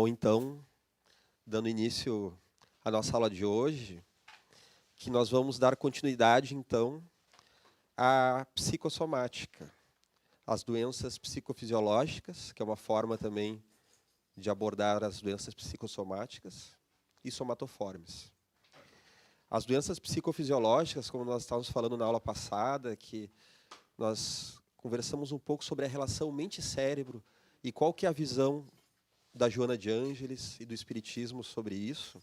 Bom, então, dando início à nossa aula de hoje, que nós vamos dar continuidade, então, à psicossomática, as doenças psicofisiológicas, que é uma forma também de abordar as doenças psicossomáticas, e somatoformes. As doenças psicofisiológicas, como nós estávamos falando na aula passada, que nós conversamos um pouco sobre a relação mente-cérebro e qual que é a visão da Joana de Ângeles e do Espiritismo sobre isso,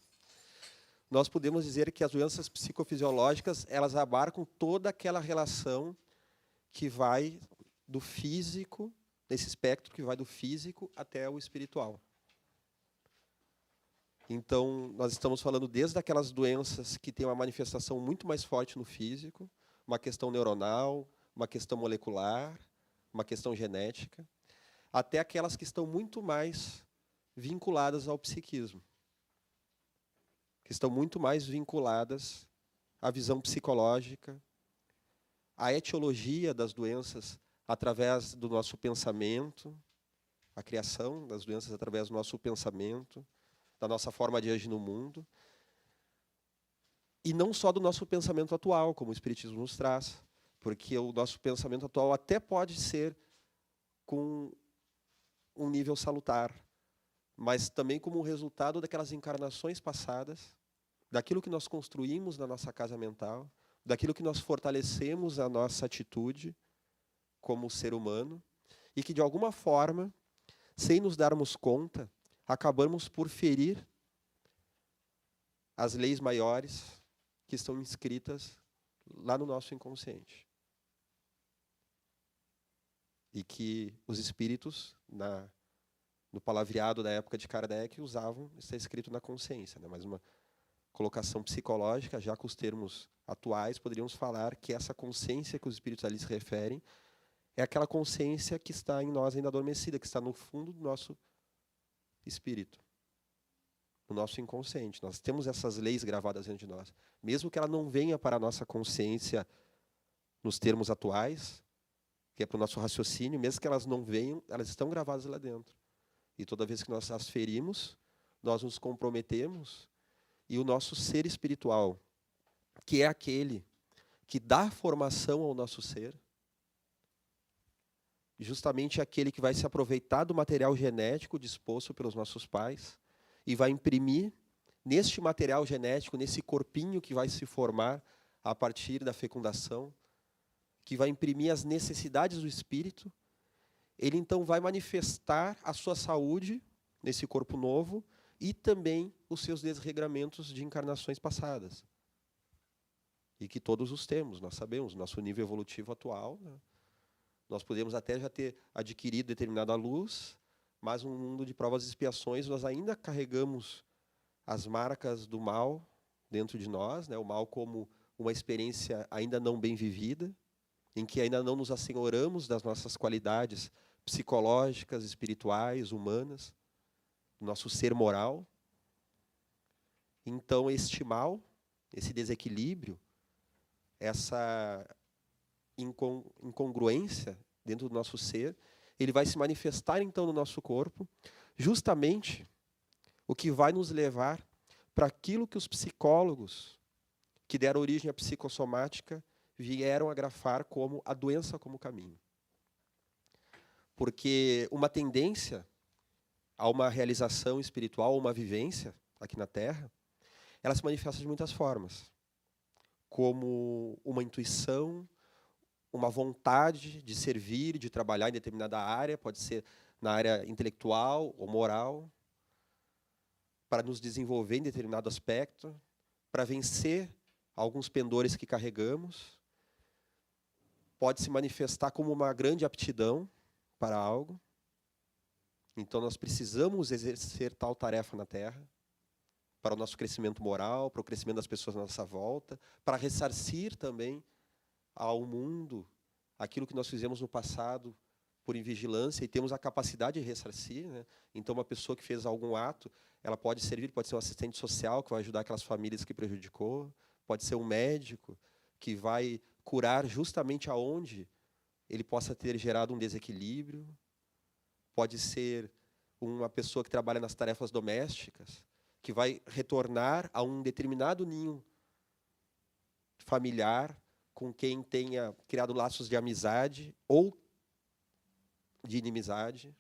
nós podemos dizer que as doenças psicofisiológicas, elas abarcam toda aquela relação que vai do físico, nesse espectro que vai do físico até o espiritual. Então, nós estamos falando desde aquelas doenças que têm uma manifestação muito mais forte no físico, uma questão neuronal, uma questão molecular, uma questão genética, até aquelas que estão muito mais vinculadas ao psiquismo, que estão muito mais vinculadas à visão psicológica, à etiologia das doenças através do nosso pensamento, a criação das doenças através do nosso pensamento, da nossa forma de agir no mundo, e não só do nosso pensamento atual, como o Espiritismo nos traz, porque o nosso pensamento atual até pode ser com um nível salutar, mas também como resultado daquelas encarnações passadas, daquilo que nós construímos na nossa casa mental, daquilo que nós fortalecemos a nossa atitude como ser humano, e que, de alguma forma, sem nos darmos conta, acabamos por ferir as leis maiores que estão inscritas lá no nosso inconsciente. E que os espíritos, no palavreado da época de Kardec, usavam, está escrito na consciência, né? Mas uma colocação psicológica, já com os termos atuais, poderíamos falar que essa consciência que os espíritos ali se referem é aquela consciência que está em nós ainda adormecida, que está no fundo do nosso espírito, no nosso inconsciente. Nós temos essas leis gravadas dentro de nós. Mesmo que ela não venha para a nossa consciência nos termos atuais, que é para o nosso raciocínio, mesmo que elas não venham, elas estão gravadas lá dentro. E toda vez que nós as ferimos, nós nos comprometemos, e o nosso ser espiritual, que é aquele que dá formação ao nosso ser, justamente aquele que vai se aproveitar do material genético disposto pelos nossos pais e vai imprimir neste material genético, nesse corpinho que vai se formar a partir da fecundação, que vai imprimir as necessidades do espírito, ele então vai manifestar a sua saúde nesse corpo novo e também os seus desregramentos de encarnações passadas. E que todos os temos, nós sabemos, nosso nível evolutivo atual, né? Nós podemos até já ter adquirido determinada luz, mas no mundo de provas e expiações nós ainda carregamos as marcas do mal dentro de nós, né? O mal como uma experiência ainda não bem vivida, em que ainda não nos assenhoramos das nossas qualidades psicológicas, espirituais, humanas, do nosso ser moral. Então, este mal, esse desequilíbrio, essa incongruência dentro do nosso ser, ele vai se manifestar, então, no nosso corpo, justamente o que vai nos levar para aquilo que os psicólogos que deram origem à psicossomática vieram a grafar como a doença como caminho. Porque uma tendência a uma realização espiritual, uma vivência aqui na Terra, ela se manifesta de muitas formas. Como uma intuição, uma vontade de servir, de trabalhar em determinada área, pode ser na área intelectual ou moral, para nos desenvolver em determinado aspecto, para vencer alguns pendores que carregamos. Pode se manifestar como uma grande aptidão para algo. Então, nós precisamos exercer tal tarefa na Terra, para o nosso crescimento moral, para o crescimento das pessoas à nossa volta, para ressarcir também ao mundo aquilo que nós fizemos no passado por invigilância e temos a capacidade de ressarcir, né? Então, uma pessoa que fez algum ato, ela pode servir, pode ser um assistente social que vai ajudar aquelas famílias que prejudicou, pode ser um médico que vai curar justamente aonde ele possa ter gerado um desequilíbrio, pode ser uma pessoa que trabalha nas tarefas domésticas, que vai retornar a um determinado ninho familiar com quem tenha criado laços de amizade ou de inimizade,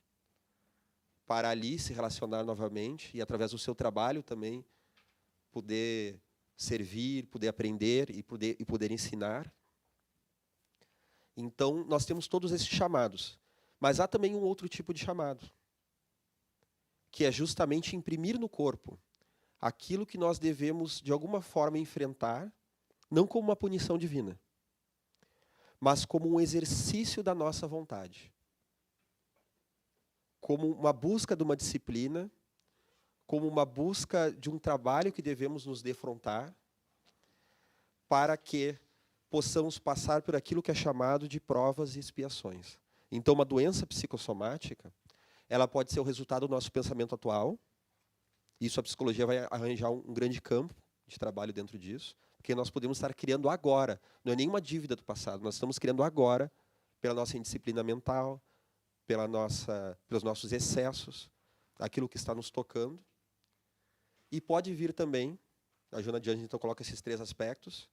para ali se relacionar novamente e, através do seu trabalho também, poder servir, poder aprender e poder ensinar. Então, nós temos todos esses chamados. Mas há também um outro tipo de chamado, que é justamente imprimir no corpo aquilo que nós devemos, de alguma forma, enfrentar, não como uma punição divina, mas como um exercício da nossa vontade. Como uma busca de uma disciplina, como uma busca de um trabalho que devemos nos defrontar, para que possamos passar por aquilo que é chamado de provas e expiações. Então, uma doença psicossomática, ela pode ser o resultado do nosso pensamento atual. Isso a psicologia vai arranjar um grande campo de trabalho dentro disso, porque nós podemos estar criando agora, não é nenhuma dívida do passado, nós estamos criando agora, pela nossa indisciplina mental, pelos nossos excessos, aquilo que está nos tocando. E pode vir também, a Joana de Anjos então coloca esses 3 aspectos,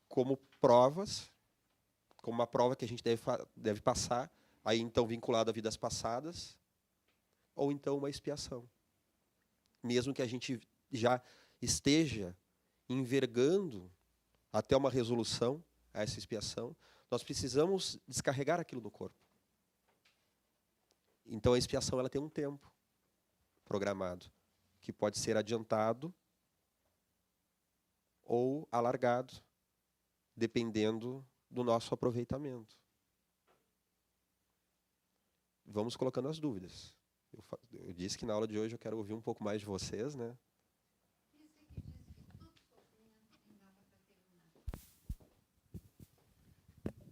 como provas, como uma prova que a gente deve passar, aí então vinculado a vidas passadas, ou então uma expiação. Mesmo que a gente já esteja envergando até uma resolução a essa expiação, nós precisamos descarregar aquilo no corpo. Então a expiação ela tem um tempo programado, que pode ser adiantado ou alargado, dependendo do nosso aproveitamento. Vamos colocando as dúvidas. Eu disse que na aula de hoje eu quero ouvir um pouco mais de vocês, né?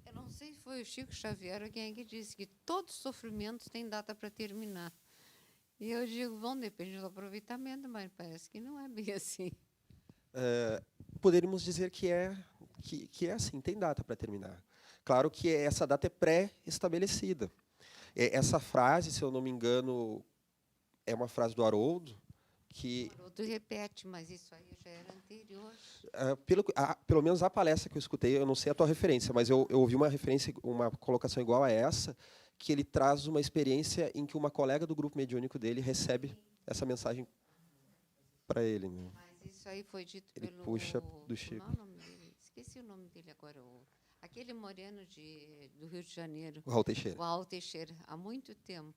Eu não sei se foi o Chico Xavier ou quem é que disse que todos os sofrimentos têm data para terminar. E eu digo, bom, depende do aproveitamento, mas parece que não é bem assim. Poderíamos dizer que é assim, tem data para terminar. Claro que essa data é pré-estabelecida. Essa frase, se eu não me engano, é uma frase do Haroldo, que... O Haroldo repete, mas isso aí já era anterior. Pelo menos a palestra que eu escutei, eu não sei a tua referência, mas eu ouvi uma referência, uma colocação igual a essa, que ele traz uma experiência em que uma colega do grupo mediúnico dele recebe essa mensagem para ele. Né? Mas isso aí foi dito ele pelo... puxa do Chico. Não, o nome dele, esqueci o nome dele agora. Aquele moreno do Rio de Janeiro. O Raul Teixeira. O Raul Teixeira, há muito tempo.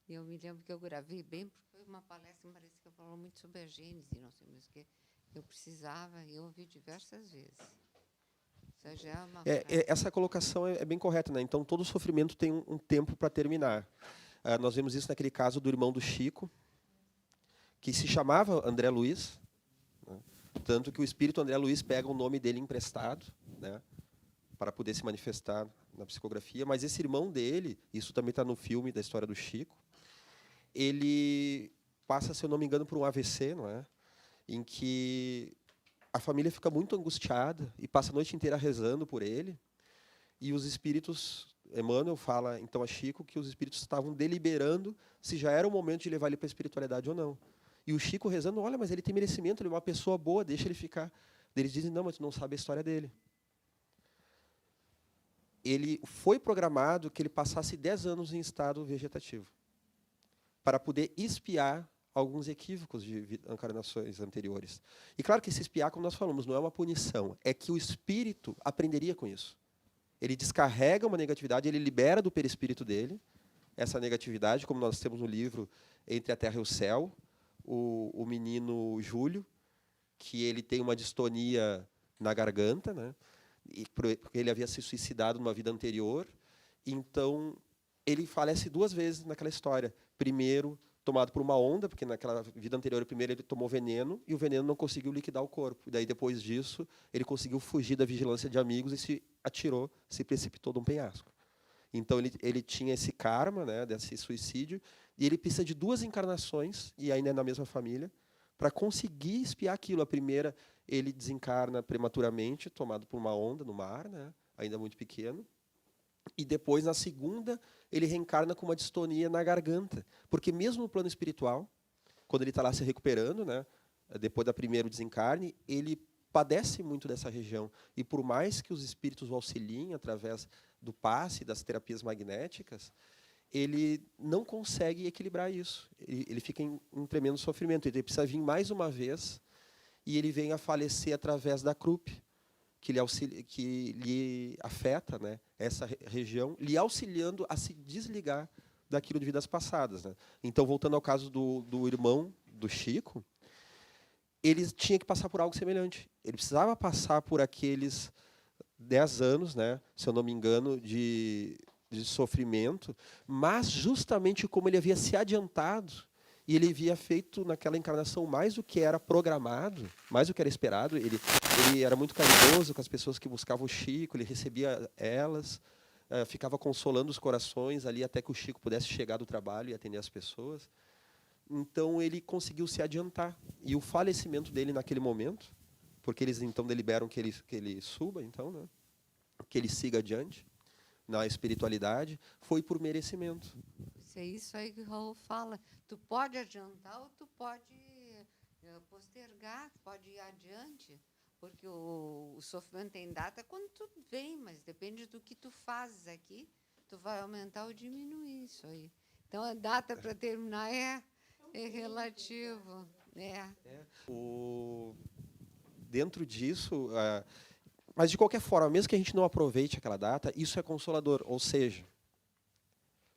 E eu me lembro que eu gravei bem, porque foi uma palestra, parece que falou muito sobre a Gênese, não sei mais o que. Eu precisava, e eu ouvi diversas vezes. Isso já é uma essa colocação é bem correta, né? Então, todo sofrimento tem um tempo para terminar. Nós vemos isso naquele caso do irmão do Chico, que se chamava André Luiz, né? Tanto que o espírito André Luiz pega o nome dele emprestado, né? Para poder se manifestar na psicografia. Mas esse irmão dele, isso também está no filme da história do Chico, ele passa, se eu não me engano, por um AVC, não é? Em que a família fica muito angustiada e passa a noite inteira rezando por ele. E os espíritos, Emmanuel fala então a Chico que os espíritos estavam deliberando se já era o momento de levar ele para a espiritualidade ou não. E o Chico rezando, olha, mas ele tem merecimento, ele é uma pessoa boa, deixa ele ficar. Eles dizem, não, mas tu não sabe a história dele. Ele foi programado que ele passasse 10 anos em estado vegetativo, para poder expiar alguns equívocos de encarnações anteriores. E claro que esse expiar, como nós falamos, não é uma punição, é que o espírito aprenderia com isso. Ele descarrega uma negatividade, ele libera do perispírito dele essa negatividade, como nós temos no livro Entre a Terra e o Céu, o menino Júlio, que ele tem uma distonia na garganta, né? Porque ele havia se suicidado numa vida anterior, então ele falece 2 vezes naquela história. Primeiro, tomado por uma onda, porque naquela vida anterior, primeiro ele tomou veneno, e o veneno não conseguiu liquidar o corpo. E daí, depois disso, ele conseguiu fugir da vigilância de amigos e se atirou, se precipitou de um penhasco. Então, ele tinha esse karma, né, desse suicídio, e ele precisa de 2 encarnações, e ainda é na mesma família, para conseguir expiar aquilo. A primeira, ele desencarna prematuramente, tomado por uma onda no mar, né, ainda muito pequeno. e depois, na segunda, ele reencarna com uma distonia na garganta. Porque mesmo no plano espiritual, quando ele está lá se recuperando, né, depois da primeiro desencarne, ele padece muito dessa região. E por mais que os espíritos o auxiliem através do passe, das terapias magnéticas, ele não consegue equilibrar isso. Ele fica em um tremendo sofrimento. Ele precisa vir mais uma vez e ele vem a falecer através da CRUP, que lhe afeta, né, essa região, lhe auxiliando a se desligar daquilo de vidas passadas. Né? Então, voltando ao caso do irmão do Chico, ele tinha que passar por algo semelhante. Ele precisava passar por aqueles 10 anos, né, se eu não me engano, de sofrimento, mas justamente como ele havia se adiantado e ele havia feito naquela encarnação mais do que era programado, mais do que era esperado. Ele era muito caridoso com as pessoas que buscavam o Chico, ele recebia elas, ficava consolando os corações ali até que o Chico pudesse chegar do trabalho e atender as pessoas. Então ele conseguiu se adiantar. E o falecimento dele naquele momento, porque eles então deliberam que ele suba, então, né, que ele siga adiante na espiritualidade, foi por merecimento. É isso aí que o Raul fala. Tu pode adiantar ou tu pode postergar, pode ir adiante, porque o sofrimento tem data quando tu vem, mas depende do que tu fazes aqui, tu vai aumentar ou diminuir isso aí. Então, a data para terminar é relativo. Dentro disso, mas de qualquer forma, mesmo que a gente não aproveite aquela data, isso é consolador. Ou seja,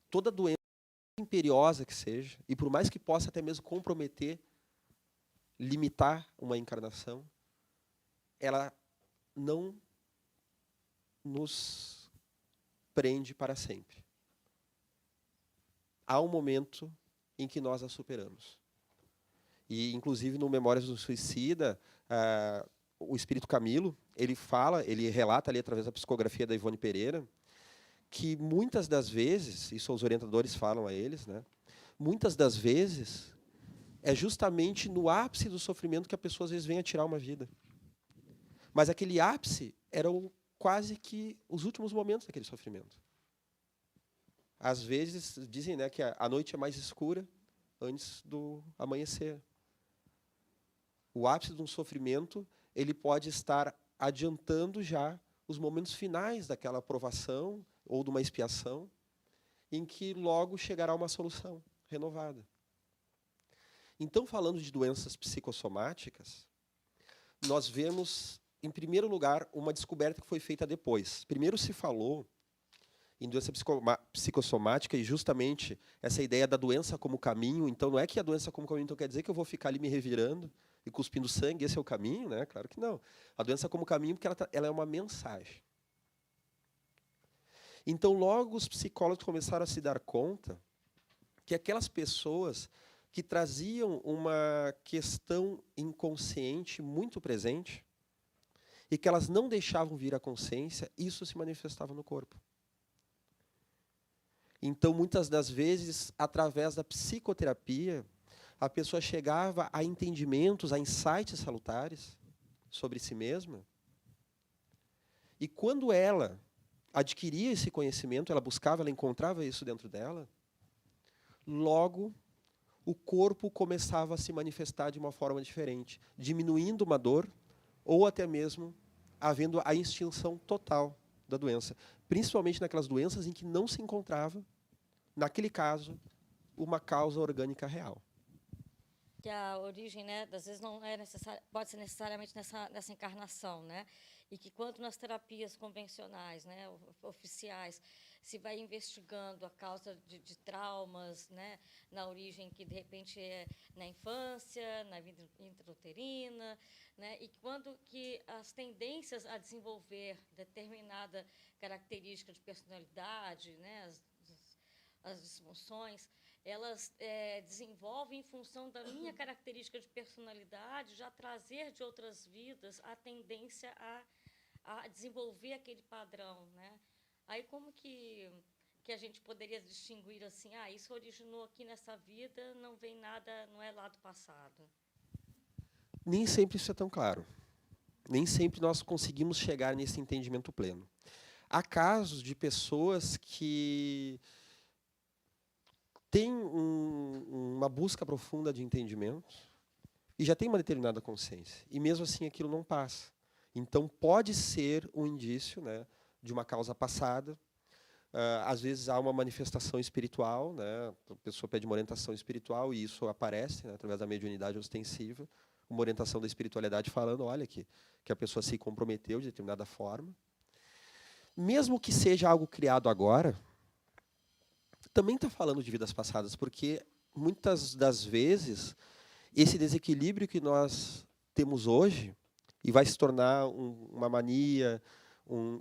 toda doença imperiosa que seja, e por mais que possa até mesmo comprometer, limitar uma encarnação, ela não nos prende para sempre. Há um momento em que nós a superamos. E, inclusive, no Memórias do Suicida, o espírito Camilo, ele relata ali através da psicografia da Ivone Pereira, que muitas das vezes, isso os orientadores falam a eles, né, muitas das vezes é justamente no ápice do sofrimento que a pessoa às vezes vem a tirar uma vida. Mas aquele ápice eram quase que os últimos momentos daquele sofrimento. Às vezes dizem, né, que a noite é mais escura antes do amanhecer. O ápice de um sofrimento, ele pode estar adiantando já os momentos finais daquela provação ou de uma expiação, em que logo chegará uma solução renovada. Então, falando de doenças psicossomáticas, nós vemos, em primeiro lugar, uma descoberta que foi feita depois. Primeiro se falou em doença psicossomática e justamente essa ideia da doença como caminho. Então, não é que a doença como caminho então quer dizer que eu vou ficar ali me revirando e cuspindo sangue, esse é o caminho, né? Claro que não. A doença como caminho, porque ela é uma mensagem. Então, logo os psicólogos começaram a se dar conta que aquelas pessoas que traziam uma questão inconsciente muito presente e que elas não deixavam vir à consciência, isso se manifestava no corpo. Então, muitas das vezes, através da psicoterapia, a pessoa chegava a entendimentos, a insights salutares sobre si mesma. E quando ela adquiria esse conhecimento, ela buscava, ela encontrava isso dentro dela, logo o corpo começava a se manifestar de uma forma diferente, diminuindo uma dor ou até mesmo havendo a extinção total da doença, principalmente naquelas doenças em que não se encontrava, naquele caso, uma causa orgânica real. Que a origem, né, às vezes não é necessária, pode ser necessariamente nessa encarnação, né? E que quanto nas terapias convencionais, né, oficiais, se vai investigando a causa de traumas, né, na origem que de repente é na infância, na vida intrauterina, né, e quando que as tendências a desenvolver determinada característica de personalidade, né, as disfunções, elas desenvolvem em função da minha característica de personalidade, já trazer de outras vidas a tendência a desenvolver aquele padrão, né? Aí como que a gente poderia distinguir assim, isso originou aqui nessa vida, não vem nada, não é lá do passado? Nem sempre isso é tão claro. Nem sempre nós conseguimos chegar nesse entendimento pleno. Há casos de pessoas que têm uma busca profunda de entendimento e já têm uma determinada consciência. E mesmo assim aquilo não passa. Então pode ser um indício, né, de uma causa passada. Às vezes há uma manifestação espiritual, né, a pessoa pede uma orientação espiritual e isso aparece, né, através da mediunidade ostensiva, uma orientação da espiritualidade falando, olha, que a pessoa se comprometeu de determinada forma. Mesmo que seja algo criado agora, também está falando de vidas passadas, porque muitas das vezes esse desequilíbrio que nós temos hoje e vai se tornar uma mania,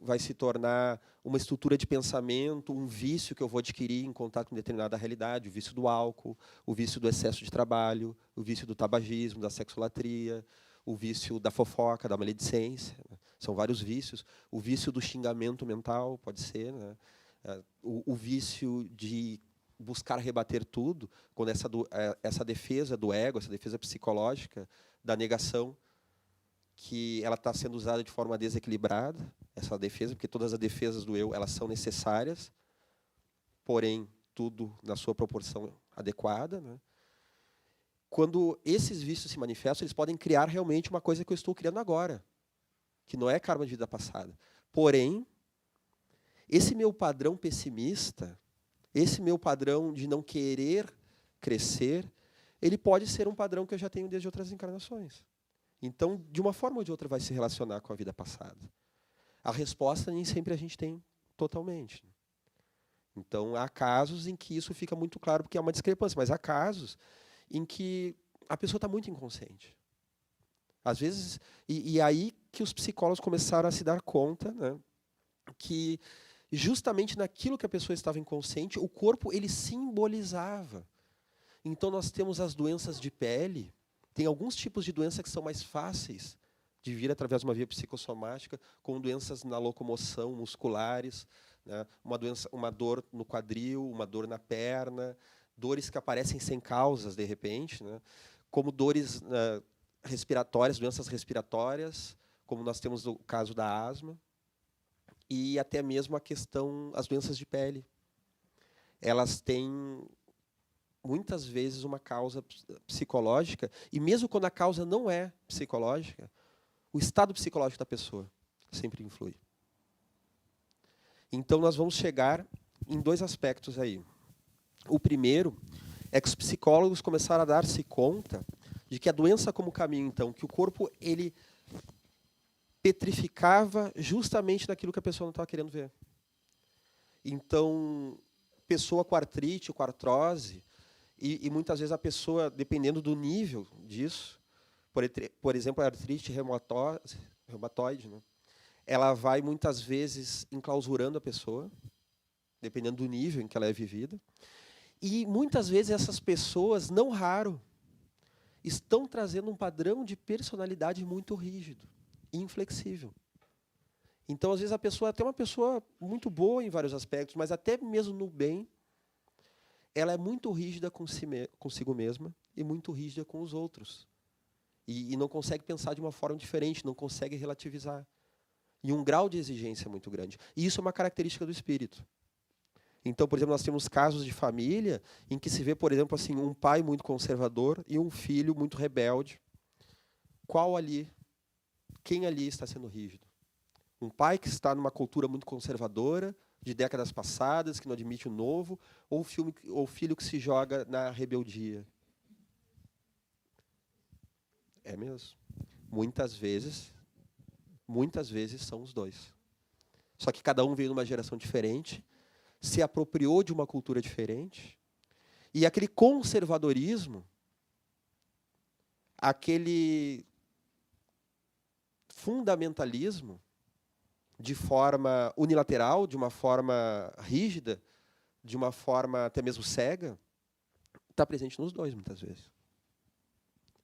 vai se tornar uma estrutura de pensamento, um vício que eu vou adquirir em contato com determinada realidade, o vício do álcool, o vício do excesso de trabalho, o vício do tabagismo, da sexolatria, o vício da fofoca, da maledicência, né? São vários vícios. O vício do xingamento mental, pode ser, né? O vício de buscar rebater tudo, quando essa defesa do ego, essa defesa psicológica da negação, que ela está sendo usada de forma desequilibrada, essa defesa, porque todas as defesas do eu elas são necessárias, porém, tudo na sua proporção adequada, né? Quando esses vícios se manifestam, eles podem criar realmente uma coisa que eu estou criando agora, que não é karma de vida passada. Porém, esse meu padrão pessimista, esse meu padrão de não querer crescer, ele pode ser um padrão que eu já tenho desde outras encarnações. Então, de uma forma ou de outra, vai se relacionar com a vida passada. A resposta nem sempre a gente tem totalmente. Então, há casos em que isso fica muito claro, porque há uma discrepância, mas há casos em que a pessoa está muito inconsciente. Às vezes, e aí que os psicólogos começaram a se dar conta, né, que justamente naquilo que a pessoa estava inconsciente, o corpo ele simbolizava. Então, nós temos as doenças de pele. Tem alguns tipos de doença que são mais fáceis de vir através de uma via psicossomática, como doenças na locomoção, musculares, né? Uma dor no quadril, uma dor na perna, dores que aparecem sem causas, de repente, né? Como dores respiratórias, doenças respiratórias, como nós temos o caso da asma, e até mesmo as doenças de pele. Elas têm muitas vezes uma causa psicológica, e mesmo quando a causa não é psicológica, o estado psicológico da pessoa sempre influi. Então, nós vamos chegar em dois aspectos aí. O primeiro é que os psicólogos começaram a dar-se conta de que a doença como caminho, então, que o corpo ele petrificava justamente naquilo que a pessoa não estava querendo ver. Então, pessoa com artrite, com artrose, e muitas vezes a pessoa, dependendo do nível disso, por exemplo, a artrite reumatoide, né? Ela vai muitas vezes enclausurando a pessoa, dependendo do nível em que ela é vivida. E muitas vezes essas pessoas, não raro, estão trazendo um padrão de personalidade muito rígido e inflexível. Então, às vezes, a pessoa é até uma pessoa muito boa em vários aspectos, mas até mesmo no bem, ela é muito rígida consigo mesma e muito rígida com os outros. E não consegue pensar de uma forma diferente, não consegue relativizar. E um grau de exigência muito grande. E isso é uma característica do espírito. Então, por exemplo, nós temos casos de família em que se vê, por exemplo, assim, um pai muito conservador e um filho muito rebelde. Quem ali está sendo rígido? Um pai que está numa cultura muito conservadora, de décadas passadas, que não admite o novo, ou o filho que se joga na rebeldia? É mesmo. Muitas vezes são os dois. Só que cada um veio numa geração diferente, se apropriou de uma cultura diferente, e aquele conservadorismo, aquele fundamentalismo, de forma unilateral, de uma forma rígida, de uma forma até mesmo cega, está presente nos dois, muitas vezes.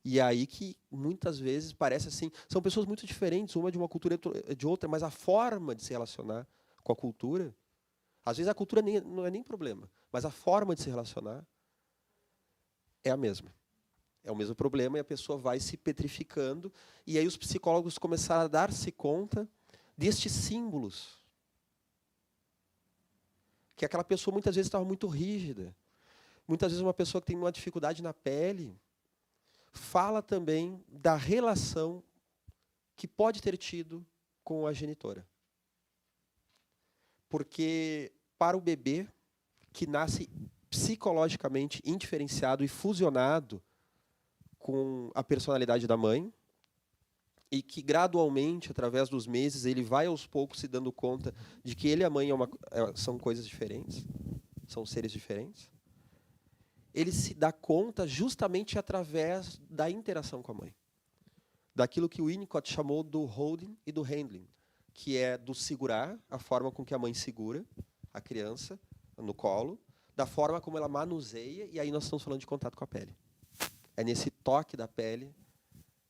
E é aí que, muitas vezes, parece assim, são pessoas muito diferentes, uma de uma cultura de outra, mas a forma de se relacionar com a cultura, às vezes a cultura não é nem problema, mas a forma de se relacionar é a mesma. É o mesmo problema e a pessoa vai se petrificando. E aí os psicólogos começaram a dar-se conta destes símbolos que aquela pessoa muitas vezes estava muito rígida. Muitas vezes uma pessoa que tem uma dificuldade na pele fala também da relação que pode ter tido com a genitora. Porque para o bebê que nasce psicologicamente indiferenciado e fusionado com a personalidade da mãe, e que gradualmente, através dos meses, ele vai aos poucos se dando conta de que ele e a mãe são coisas diferentes, são seres diferentes, ele se dá conta justamente através da interação com a mãe. Daquilo que o Winnicott chamou do holding e do handling, que é do segurar, a forma com que a mãe segura a criança no colo, da forma como ela manuseia, e aí nós estamos falando de contato com a pele. É nesse toque da pele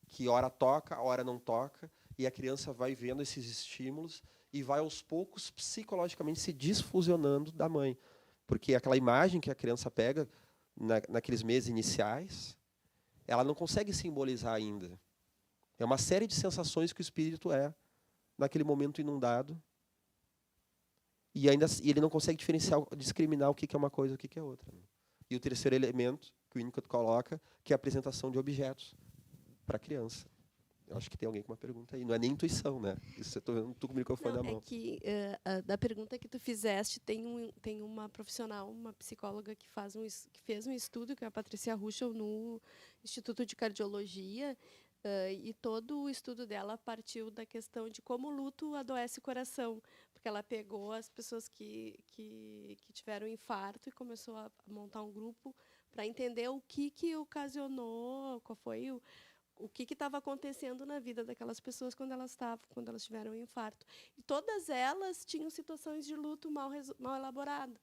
que hora toca, hora não toca, e a criança vai vendo esses estímulos e vai aos poucos psicologicamente se desfusionando da mãe. Porque aquela imagem que a criança pega naqueles meses iniciais, ela não consegue simbolizar ainda. É uma série de sensações que o espírito é naquele momento inundado, e ele não consegue discriminar o que é uma coisa e o que é outra. E o terceiro elemento que o Winnicott coloca, que é a apresentação de objetos para a criança. Eu acho que tem alguém com uma pergunta aí. Não é nem intuição, né? Isso eu estou vendo tu com o microfone na mão. É que da pergunta que tu fizeste, tem uma profissional, uma psicóloga que fez um estudo, que é a Patrícia Ruschel, no Instituto de Cardiologia, e todo o estudo dela partiu da questão de como o luto adoece o coração, porque ela pegou as pessoas que tiveram infarto e começou a montar um grupo para entender o que ocasionou, qual foi o que estava acontecendo na vida daquelas pessoas quando elas tiveram um infarto. E todas elas tinham situações de luto mal elaborado.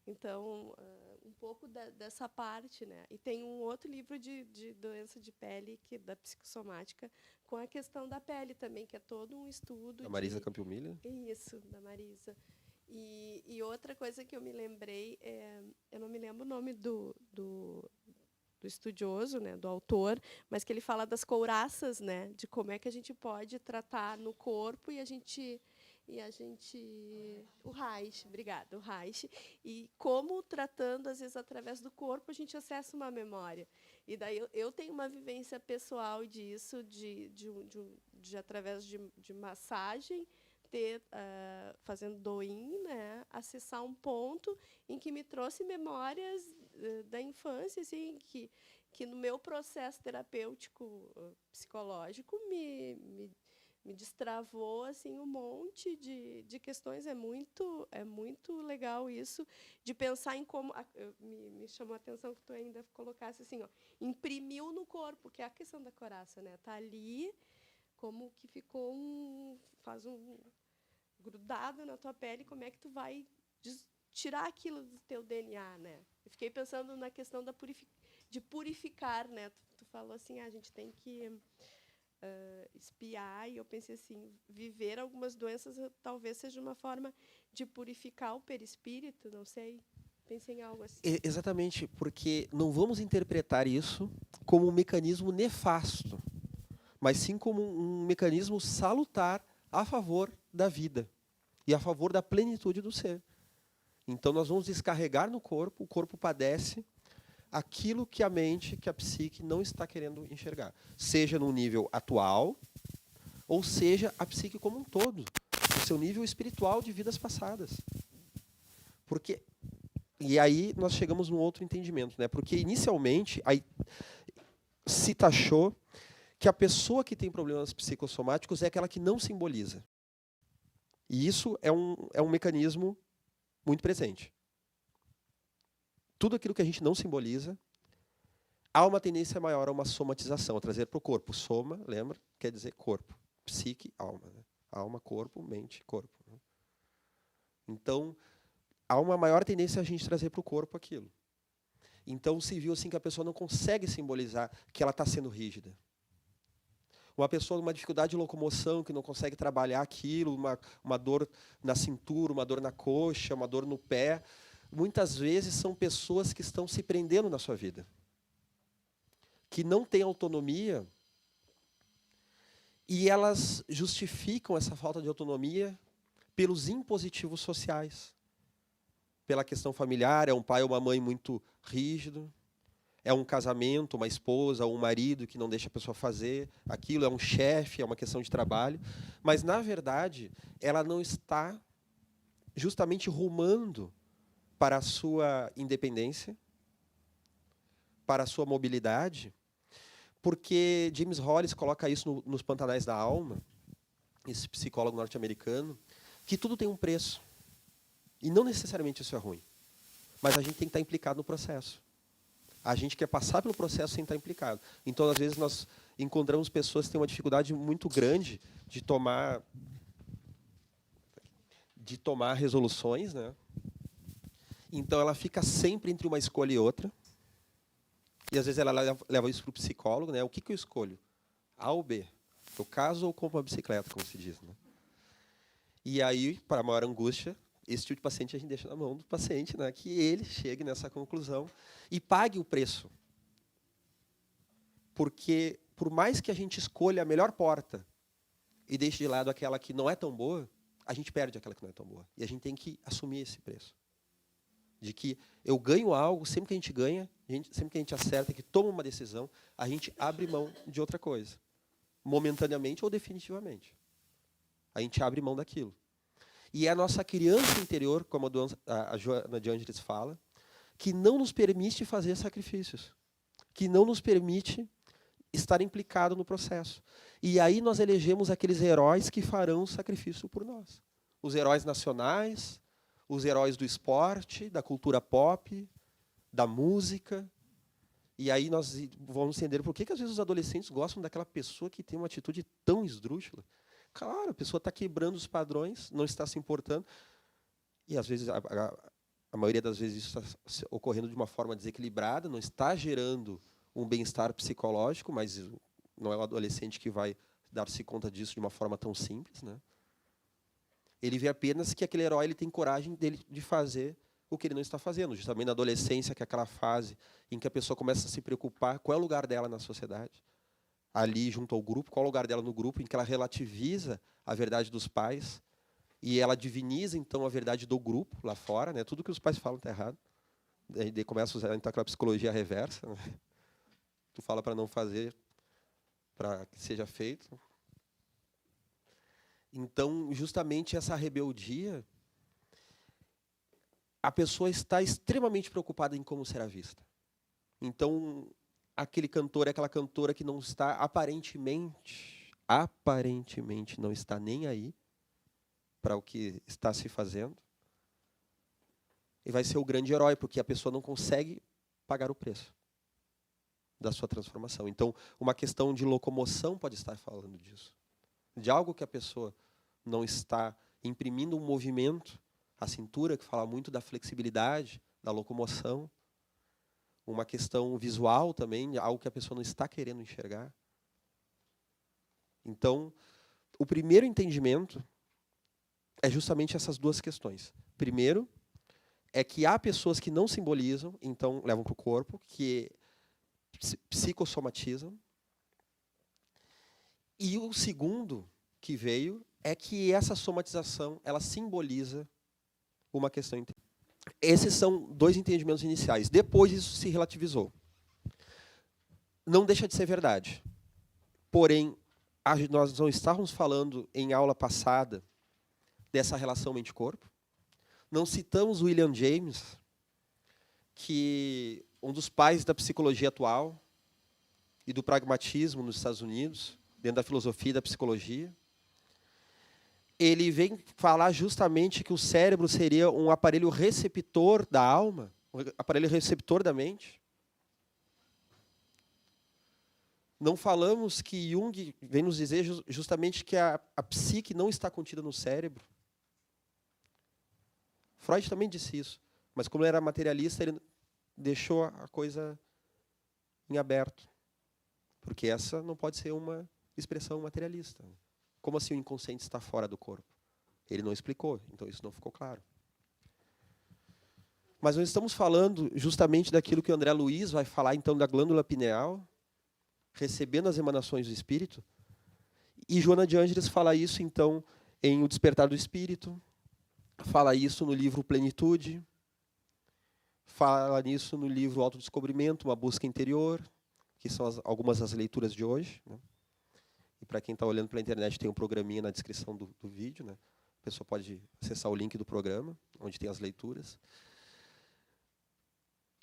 Então, um pouco dessa parte, né? E tem um outro livro de doença de pele, da psicossomática, com a questão da pele também, que é todo um estudo. Da Marisa Campiumilha? Isso, da Marisa. E outra coisa que eu me lembrei, eu não me lembro o nome do estudioso, né, do autor, mas que ele fala das couraças, né, de como é que a gente pode tratar no corpo o Reich, obrigada, o Reich, e como tratando, às vezes, através do corpo, a gente acessa uma memória. E daí eu tenho uma vivência pessoal disso, de através de massagem, fazendo doin, né, acessar um ponto em que me trouxe memórias da infância, assim, que no meu processo terapêutico psicológico me destravou assim um monte de questões. É muito legal isso, de pensar em como me chamou a atenção que tu ainda colocasse assim, ó, imprimiu no corpo, que é a questão da coraça, né? Tá ali como que ficou grudado na tua pele, como é que tu vai tirar aquilo do teu DNA, né? Eu fiquei pensando na questão de purificar, né? Tu falou assim, a gente tem que espiar, e eu pensei assim, viver algumas doenças talvez seja uma forma de purificar o perispírito, não sei. Pensei em algo assim. Exatamente, porque não vamos interpretar isso como um mecanismo nefasto, mas sim como um mecanismo salutar a favor da vida e a favor da plenitude do ser. Então nós vamos descarregar no corpo, o corpo padece aquilo que a mente, que a psique não está querendo enxergar. Seja no nível atual, ou seja a psique como um todo, no seu nível espiritual de vidas passadas. E aí nós chegamos num outro entendimento, né? Porque inicialmente se taxou que a pessoa que tem problemas psicossomáticos é aquela que não simboliza. E isso é um mecanismo muito presente. Tudo aquilo que a gente não simboliza, há uma tendência maior a uma somatização, a trazer para o corpo. Soma, lembra? Quer dizer corpo. Psique, alma. Né? Alma, corpo, mente, corpo. Né? Então, há uma maior tendência a gente trazer para o corpo aquilo. Então, se viu assim que a pessoa não consegue simbolizar que ela está sendo rígida. Uma pessoa com uma dificuldade de locomoção, que não consegue trabalhar aquilo, uma dor na cintura, uma dor na coxa, uma dor no pé, muitas vezes são pessoas que estão se prendendo na sua vida, que não têm autonomia, e elas justificam essa falta de autonomia pelos impositivos sociais. pela questão familiar, é um pai ou uma mãe muito rígido, é um casamento, uma esposa ou um marido que não deixa a pessoa fazer aquilo, é um chefe, é uma questão de trabalho. Mas, na verdade, ela não está justamente rumando para a sua independência, para a sua mobilidade, porque James Hollis coloca isso nos Pantanais da Alma, esse psicólogo norte-americano, que tudo tem um preço. E não necessariamente isso é ruim. Mas a gente tem que estar implicado no processo. A gente quer passar pelo processo sem estar implicado. Então, às vezes, nós encontramos pessoas que têm uma dificuldade muito grande de tomar resoluções, né? Então, ela fica sempre entre uma escolha e outra. E, às vezes, ela leva isso para o psicólogo, né? O que eu escolho? A ou B? Eu caso ou compro uma bicicleta, como se diz, né? E aí, para a maior angústia, esse tipo de paciente a gente deixa na mão do paciente, né? Que ele chegue nessa conclusão e pague o preço. Porque, por mais que a gente escolha a melhor porta e deixe de lado aquela que não é tão boa, a gente perde aquela que não é tão boa. E a gente tem que assumir esse preço. De que eu ganho algo, sempre que a gente ganha, sempre que a gente acerta, que toma uma decisão, a gente abre mão de outra coisa. Momentaneamente ou definitivamente. A gente abre mão daquilo. E é a nossa criança interior, como a Joana de Ângeles fala, que não nos permite fazer sacrifícios. Que não nos permite estar implicado no processo. E aí nós elegemos aqueles heróis que farão o sacrifício por nós. Os heróis nacionais, os heróis do esporte, da cultura pop, da música. E aí nós vamos entender por que às vezes os adolescentes gostam daquela pessoa que tem uma atitude tão esdrúxula. Claro, a pessoa está quebrando os padrões, não está se importando. E, às vezes, a maioria das vezes, isso está ocorrendo de uma forma desequilibrada, não está gerando um bem-estar psicológico, mas não é o adolescente que vai dar-se conta disso de uma forma tão simples, né? Ele vê apenas que aquele herói ele tem coragem de fazer o que ele não está fazendo. Justamente na adolescência, que é aquela fase em que a pessoa começa a se preocupar qual é o lugar dela na sociedade. Ali, junto ao grupo, qual é o lugar dela no grupo, em que ela relativiza a verdade dos pais e ela diviniza, então, a verdade do grupo lá fora, né? Tudo que os pais falam está errado. Daí começa a usar então, aquela psicologia reversa. Né? Tu fala para não fazer, para que seja feito. Então, justamente essa rebeldia, a pessoa está extremamente preocupada em como será vista. Então, aquele cantor, aquela cantora que não está, aparentemente não está nem aí para o que está se fazendo. E vai ser o grande herói, porque a pessoa não consegue pagar o preço da sua transformação. Então, uma questão de locomoção pode estar falando disso. De algo que a pessoa não está imprimindo um movimento, a cintura, que fala muito da flexibilidade, da locomoção. Uma questão visual também, algo que a pessoa não está querendo enxergar. Então, o primeiro entendimento é justamente essas duas questões. Primeiro, é que há pessoas que não simbolizam, então levam para o corpo, que psicossomatizam. E o segundo que veio é que essa somatização, ela simboliza uma questão interna. Esses são dois entendimentos iniciais. Depois isso se relativizou. Não deixa de ser verdade. Porém, nós não estávamos falando em aula passada dessa relação mente-corpo. Não citamos William James, que um dos pais da psicologia atual e do pragmatismo nos Estados Unidos, dentro da filosofia e da psicologia. Ele vem falar justamente que o cérebro seria um aparelho receptor da alma, um aparelho receptor da mente. Não falamos que Jung vem nos dizer justamente que a psique não está contida no cérebro. Freud também disse isso, mas como ele era materialista, ele deixou a coisa em aberto. Porque essa não pode ser uma expressão materialista. Como assim o inconsciente está fora do corpo? Ele não explicou, então isso não ficou claro. Mas nós estamos falando justamente daquilo que o André Luiz vai falar, então, da glândula pineal, recebendo as emanações do espírito. E Joana de Ângeles fala isso, então, em O Despertar do Espírito, fala isso no livro Plenitude, fala nisso no livro Autodescobrimento, Uma Busca Interior, que são algumas das leituras de hoje, né? E para quem está olhando pela internet, tem um programinha na descrição do vídeo, né? A pessoa pode acessar o link do programa, onde tem as leituras.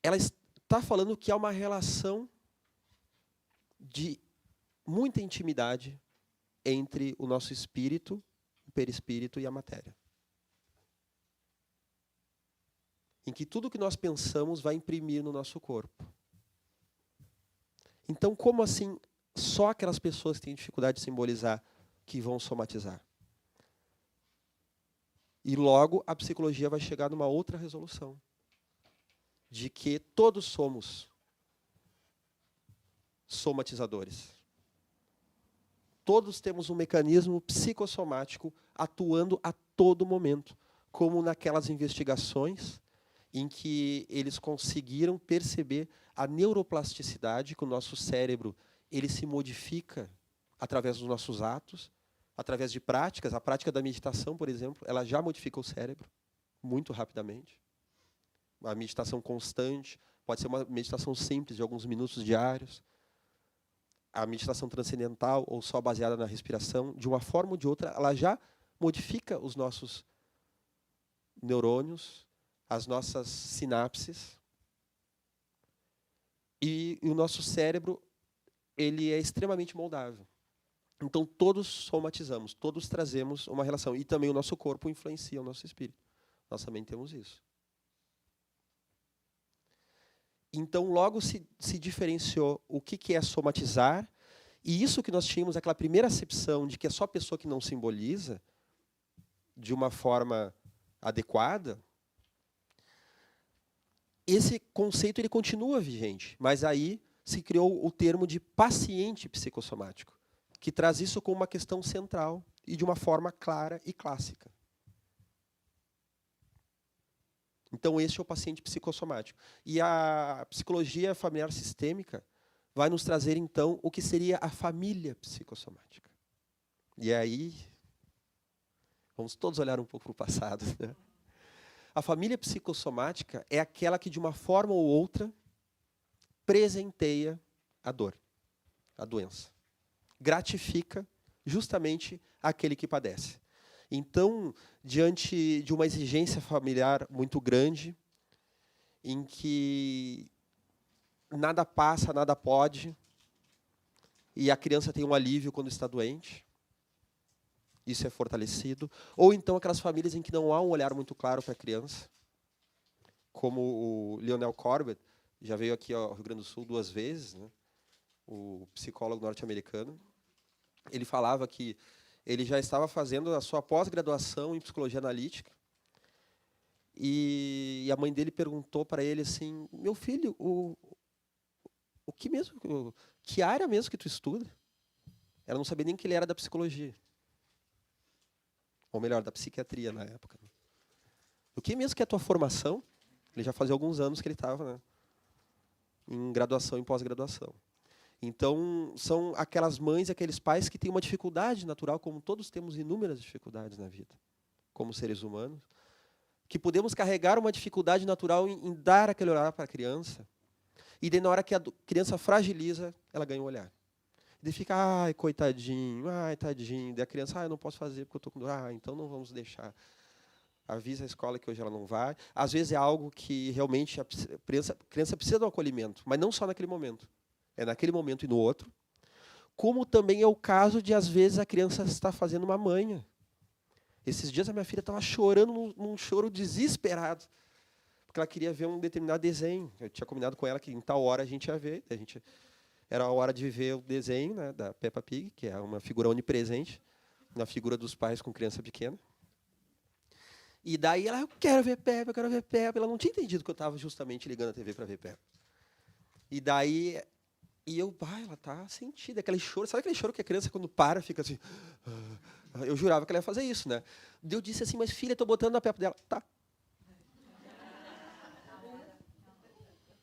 Ela está falando que há uma relação de muita intimidade entre o nosso espírito, o perispírito e a matéria. Em que tudo que nós pensamos vai imprimir no nosso corpo. Então, como assim só aquelas pessoas que têm dificuldade de simbolizar que vão somatizar? E logo a psicologia vai chegar numa outra resolução, de que todos somos somatizadores. Todos temos um mecanismo psicossomático atuando a todo momento, como naquelas investigações em que eles conseguiram perceber a neuroplasticidade, que o nosso cérebro ele se modifica através dos nossos atos, através de práticas. A prática da meditação, por exemplo, ela já modifica o cérebro muito rapidamente. Uma meditação constante, pode ser uma meditação simples, de alguns minutos diários. A meditação transcendental, ou só baseada na respiração, de uma forma ou de outra, ela já modifica os nossos neurônios, as nossas sinapses. E o nosso cérebro ele é extremamente moldável. Então, todos somatizamos, todos trazemos uma relação. E também o nosso corpo influencia o nosso espírito. Nós também temos isso. Então, logo se diferenciou o que é somatizar. E isso que nós tínhamos, aquela primeira acepção de que é só a pessoa que não simboliza, de uma forma adequada, esse conceito ele continua vigente, mas aí se criou o termo de paciente psicossomático, que traz isso como uma questão central e de uma forma clara e clássica. Então, esse é o paciente psicossomático. E a psicologia familiar sistêmica vai nos trazer, então, o que seria a família psicossomática. E aí, vamos todos olhar um pouco para o passado, né? A família psicossomática é aquela que, de uma forma ou outra, presenteia a dor, a doença. Gratifica justamente aquele que padece. Então, diante de uma exigência familiar muito grande, em que nada passa, nada pode, e a criança tem um alívio quando está doente, isso é fortalecido. Ou então aquelas famílias em que não há um olhar muito claro para a criança, como o Lionel Corbett, já veio aqui ao Rio Grande do Sul 2 vezes, né? O psicólogo norte-americano. Ele falava que ele já estava fazendo a sua pós-graduação em psicologia analítica, e a mãe dele perguntou para ele assim: meu filho, o que mesmo, que área mesmo que tu estuda? Ela não sabia nem que ele era da psicologia. Ou melhor, da psiquiatria na época. O que mesmo que é a tua formação? Ele já fazia alguns anos que ele estava, né, em graduação e pós-graduação. Então, são aquelas mães e aqueles pais que têm uma dificuldade natural, como todos temos inúmeras dificuldades na vida, como seres humanos, que podemos carregar uma dificuldade natural em dar aquele olhar para a criança, e daí, na hora que a criança fragiliza, ela ganha um olhar. Daí fica, ai, coitadinho, ai, tadinho. Daí a criança, eu não posso fazer porque eu estou com dor. Então não vamos deixar. Avisa a escola que hoje ela não vai. Às vezes é algo que realmente a criança precisa de um acolhimento, mas não só naquele momento. É naquele momento e no outro. Como também é o caso de, às vezes, a criança está fazendo uma manha. Esses dias a minha filha estava chorando num choro desesperado, porque ela queria ver um determinado desenho. Eu tinha combinado com ela que em tal hora a gente ia ver. Era a hora de ver o desenho, né, da Peppa Pig, que é uma figura onipresente, na figura dos pais com criança pequena. E daí ela, eu quero ver Peppa, eu quero ver Peppa. Ela não tinha entendido que eu estava justamente ligando a TV para ver Peppa. E daí, ela tá sentida, aquele choro. Sabe aquele choro que a criança, quando para, fica assim... Eu jurava que ela ia fazer isso, né? Daí eu disse assim, mas filha, estou botando na Peppa dela. Tá.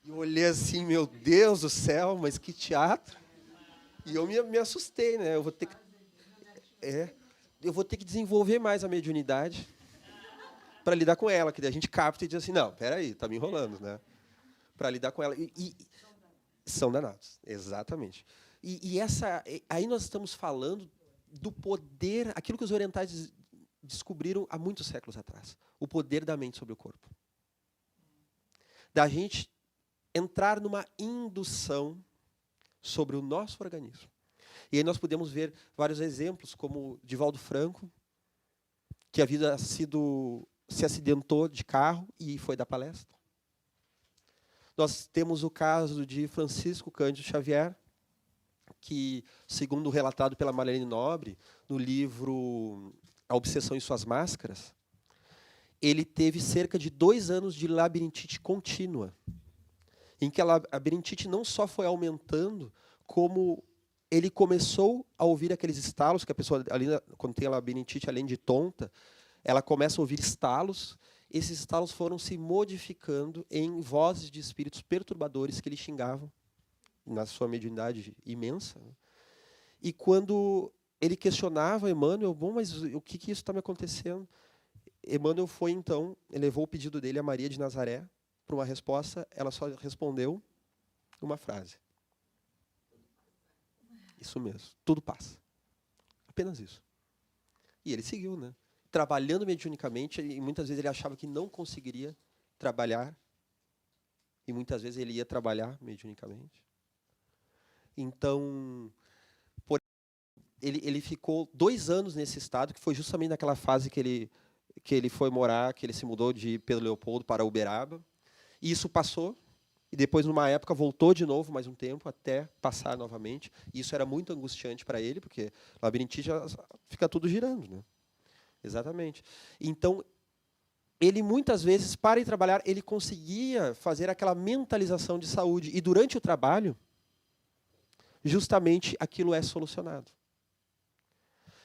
E eu olhei assim, meu Deus do céu, mas que teatro. E eu me assustei, né? Eu vou ter que desenvolver mais a mediunidade para lidar com ela, que daí a gente capta e diz assim, não, peraí, tá me enrolando, né? Para lidar com ela. São danados, exatamente. Aí nós estamos falando do poder, aquilo que os orientais descobriram há muitos séculos atrás, o poder da mente sobre o corpo. Da gente entrar numa indução sobre o nosso organismo. E aí nós podemos ver vários exemplos, como Divaldo Franco, que se acidentou de carro e foi dar palestra. Nós temos o caso de Francisco Cândido Xavier, que, segundo relatado pela Marlene Nobre, no livro A Obsessão e Suas Máscaras, ele teve cerca de 2 anos de labirintite contínua, em que a labirintite não só foi aumentando, como ele começou a ouvir aqueles estalos, que a pessoa, quando tem a labirintite, além de tonta, ela começa a ouvir estalos. Esses estalos foram se modificando em vozes de espíritos perturbadores que ele xingavam, na sua mediunidade imensa. E quando ele questionava Emmanuel, bom, mas o que isso está me acontecendo? Emmanuel foi, então, elevou o pedido dele a Maria de Nazaré para uma resposta, ela só respondeu uma frase. Isso mesmo, tudo passa. Apenas isso. E ele seguiu, né? Trabalhando mediunicamente, e muitas vezes ele achava que não conseguiria trabalhar, e muitas vezes ele ia trabalhar mediunicamente. Então, ele ficou 2 anos nesse estado, que foi justamente naquela fase que ele foi morar, que ele se mudou de Pedro Leopoldo para Uberaba. E isso passou, e depois, numa época, voltou de novo mais um tempo, até passar novamente. E isso era muito angustiante para ele, porque labirintite já fica tudo girando, né? Exatamente. Então, ele muitas vezes, para ir trabalhar, ele conseguia fazer aquela mentalização de saúde. E durante o trabalho, justamente aquilo é solucionado.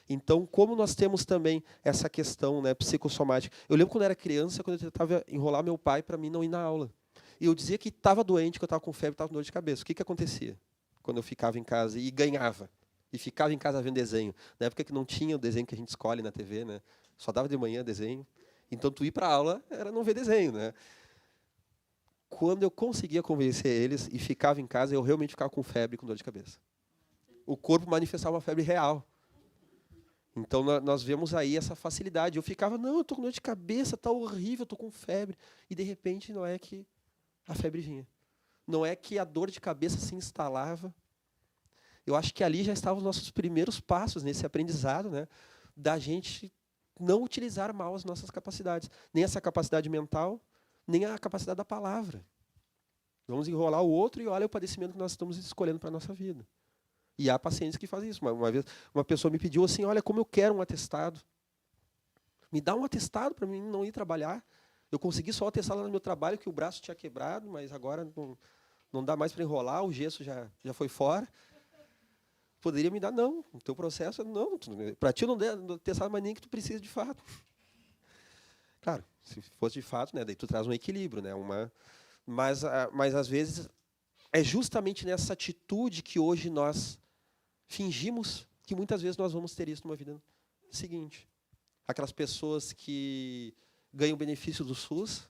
Então, como nós temos também essa questão, né, psicossomática. Eu lembro quando eu era criança, quando eu tentava enrolar meu pai para mim não ir na aula. E eu dizia que estava doente, que eu estava com febre, estava com dor de cabeça. O que acontecia quando eu ficava em casa e ganhava? E ficava em casa vendo desenho. Na época que não tinha o desenho que a gente escolhe na TV, né? Só dava de manhã desenho. Então, tu ir para a aula era não ver desenho, né? Quando eu conseguia convencer eles e ficava em casa, eu realmente ficava com febre e com dor de cabeça. O corpo manifestava uma febre real. Então, nós vemos aí essa facilidade. Eu ficava, não, eu estou com dor de cabeça, está horrível, eu estou com febre. E, de repente, não é que a febre vinha. Não é que a dor de cabeça se instalava. Eu acho que ali já estavam os nossos primeiros passos nesse aprendizado, né, da gente não utilizar mal as nossas capacidades. Nem essa capacidade mental, nem a capacidade da palavra. Vamos enrolar o outro e olha o padecimento que nós estamos escolhendo para a nossa vida. E há pacientes que fazem isso. Uma vez, uma pessoa me pediu assim, olha, como eu quero um atestado. Me dá um atestado para mim não ir trabalhar. Eu consegui só atestar lá no meu trabalho que o braço tinha quebrado, mas agora não dá mais para enrolar, o gesso já foi fora. Poderia me dar, não. O teu processo, não. Para ti não atestado, mas nem que tu precisa de fato. Claro, se fosse de fato, né, daí tu traz um equilíbrio, né, mas às vezes é justamente nessa atitude que hoje nós fingimos que muitas vezes nós vamos ter isso numa vida seguinte. Aquelas pessoas que ganham benefício do SUS,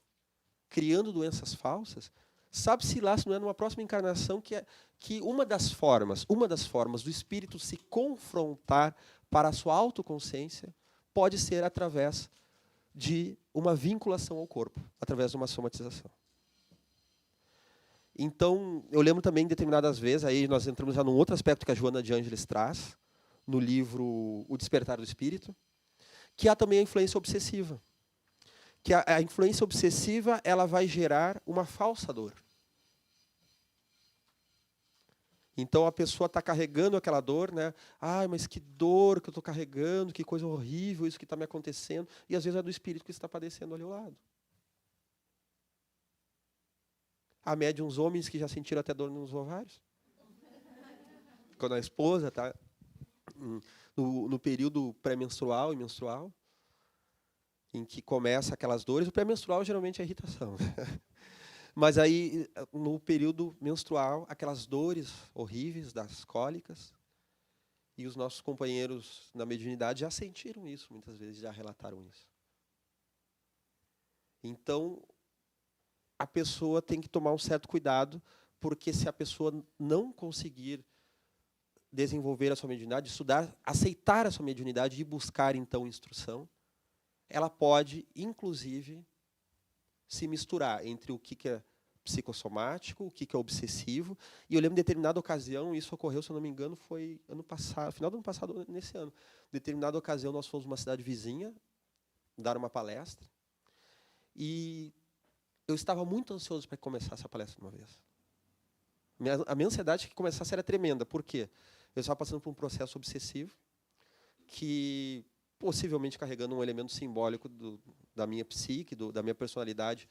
criando doenças falsas, sabe-se lá se não é numa próxima encarnação que uma das formas do espírito se confrontar para a sua autoconsciência pode ser através de uma vinculação ao corpo, através de uma somatização. Então, eu lembro também, determinadas vezes, aí nós entramos já num outro aspecto que a Joana de Ângeles traz, no livro O Despertar do Espírito, que há também a influência obsessiva. Que a influência obsessiva ela vai gerar uma falsa dor. Então, a pessoa está carregando aquela dor, né? Ai, mas que dor que eu estou carregando, que coisa horrível isso que está me acontecendo. E, às vezes, é do espírito que está padecendo ali ao lado. Há médiuns homens que já sentiram até dor nos ovários. Quando a esposa está no período pré-menstrual e menstrual, em que começa aquelas dores. O pré-menstrual geralmente é irritação. Mas aí, no período menstrual, aquelas dores horríveis das cólicas, e os nossos companheiros na mediunidade já sentiram isso, muitas vezes já relataram isso. Então, a pessoa tem que tomar um certo cuidado, porque se a pessoa não conseguir desenvolver a sua mediunidade, estudar, aceitar a sua mediunidade e buscar, então, instrução, ela pode, inclusive, se misturar entre o que é psicossomático, o que é obsessivo. E eu lembro, em determinada ocasião, isso ocorreu, se eu não me engano, foi ano passado, final do ano passado, nesse ano. Em determinada ocasião, nós fomos numa cidade vizinha dar uma palestra. E eu estava muito ansioso para começar essa palestra de uma vez. A minha ansiedade que começasse era tremenda. Por quê? Eu estava passando por um processo obsessivo que, possivelmente carregando um elemento simbólico da minha psique, da minha personalidade,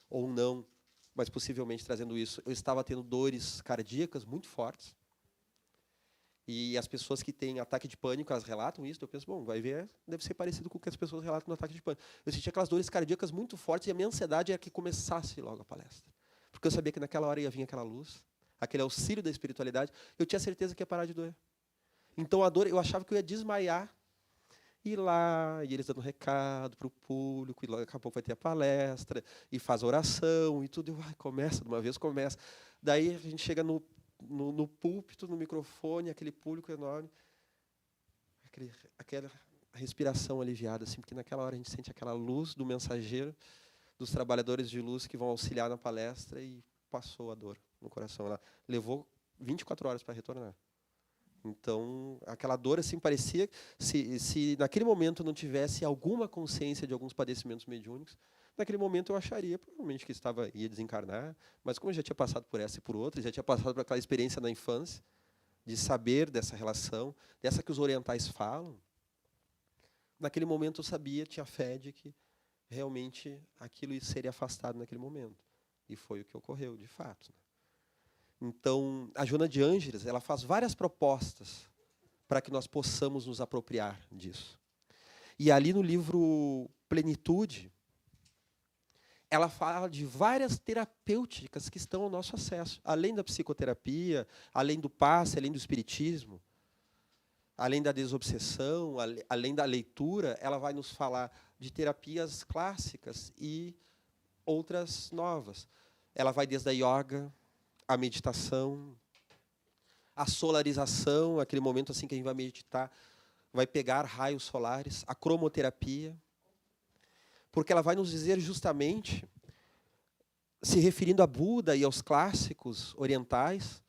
ou não, mas possivelmente trazendo isso. Eu estava tendo dores cardíacas muito fortes. E as pessoas que têm ataque de pânico, elas relatam isso. Eu penso, bom, vai ver, deve ser parecido com o que as pessoas relatam no ataque de pânico. Eu sentia aquelas dores cardíacas muito fortes e a minha ansiedade era que começasse logo a palestra. Porque eu sabia que naquela hora ia vir aquela luz, aquele auxílio da espiritualidade, eu tinha certeza que ia parar de doer. Então a dor, eu achava que eu ia desmaiar, ir lá, e eles dando recado para o público, e logo daqui a pouco vai ter a palestra, e faz oração, e tudo. Começa, de uma vez começa. Daí a gente chega no púlpito, no microfone, aquele público enorme, aquela respiração aliviada, assim, porque naquela hora a gente sente aquela luz do mensageiro, dos trabalhadores de luz que vão auxiliar na palestra, e passou a dor no coração. Ela levou 24 horas para retornar. Então, aquela dor, assim, parecia, se naquele momento não tivesse alguma consciência de alguns padecimentos mediúnicos, naquele momento eu acharia, provavelmente, que ia desencarnar, mas como eu já tinha passado por essa e por outra, já tinha passado por aquela experiência na infância, de saber dessa relação, dessa que os orientais falam, naquele momento eu sabia, tinha fé de que realmente aquilo seria afastado naquele momento. E foi o que ocorreu, de fato. Então, a Joana de Ângeles, ela faz várias propostas para que nós possamos nos apropriar disso. E ali no livro Plenitude, ela fala de várias terapêuticas que estão ao nosso acesso. Além da psicoterapia, além do passe, além do espiritismo, além da desobsessão, além da leitura, ela vai nos falar de terapias clássicas e outras novas. Ela vai desde a yoga, a meditação, a solarização, aquele momento assim que a gente vai meditar, vai pegar raios solares, a cromoterapia, porque ela vai nos dizer justamente, se referindo a Buda e aos clássicos orientais,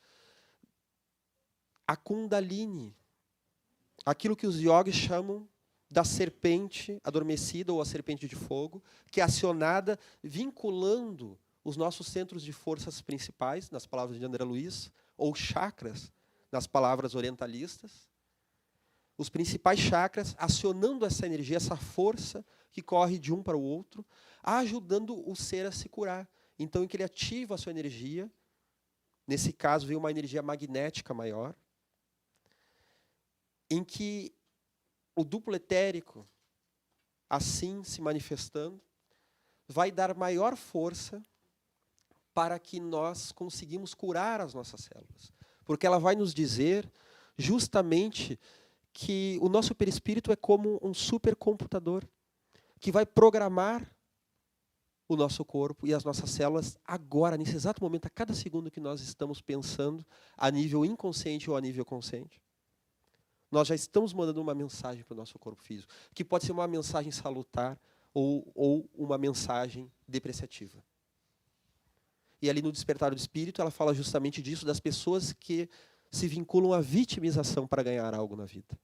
a Kundalini, aquilo que os yogis chamam da serpente adormecida ou a serpente de fogo, que é acionada vinculando os nossos centros de forças principais, nas palavras de André Luiz, ou chakras, nas palavras orientalistas, os principais chakras acionando essa energia, essa força que corre de um para o outro, ajudando o ser a se curar. Então, em que ele ativa a sua energia, nesse caso veio uma energia magnética maior, em que o duplo etérico, assim se manifestando, vai dar maior força para que nós conseguimos curar as nossas células. Porque ela vai nos dizer justamente que o nosso perispírito é como um supercomputador que vai programar o nosso corpo e as nossas células agora, nesse exato momento, a cada segundo que nós estamos pensando, a nível inconsciente ou a nível consciente. Nós já estamos mandando uma mensagem para o nosso corpo físico, que pode ser uma mensagem salutar ou uma mensagem depreciativa. E ali no Despertar do Espírito, ela fala justamente disso, das pessoas que se vinculam à vitimização para ganhar algo na vida.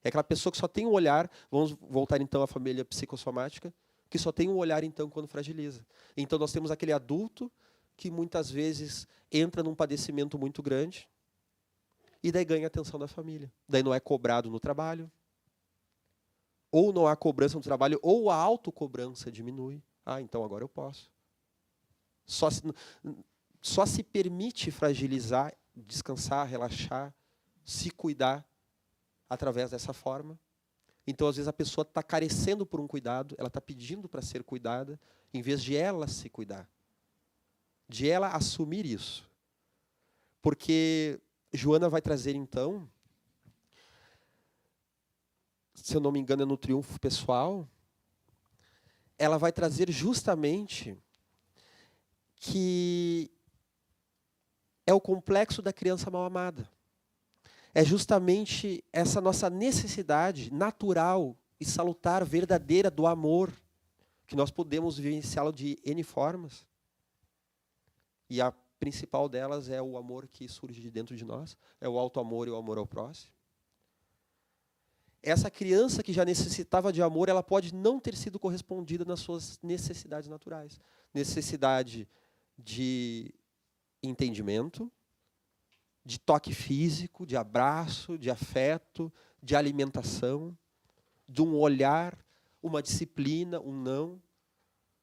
É aquela pessoa que só tem um olhar, vamos voltar então à família psicossomática, que só tem um olhar então quando fragiliza. Então nós temos aquele adulto que muitas vezes entra num padecimento muito grande e daí ganha a atenção da família. Daí não é cobrado no trabalho, ou não há cobrança no trabalho, ou a autocobrança diminui. Ah, então agora eu posso. Só se permite fragilizar, descansar, relaxar, se cuidar através dessa forma. Então, às vezes, a pessoa está carecendo por um cuidado, ela está pedindo para ser cuidada, em vez de ela se cuidar. De ela assumir isso. Porque Joana vai trazer, então, se eu não me engano, é no Triunfo Pessoal, ela vai trazer justamente que é o complexo da criança mal amada. É justamente essa nossa necessidade natural e salutar, verdadeira do amor, que nós podemos vivenciá-lo de N formas. E a principal delas é o amor que surge de dentro de nós, é o auto-amor e o amor ao próximo. Essa criança que já necessitava de amor, ela pode não ter sido correspondida nas suas necessidades naturais. Necessidade de entendimento, de toque físico, de abraço, de afeto, de alimentação, de um olhar, uma disciplina, um não,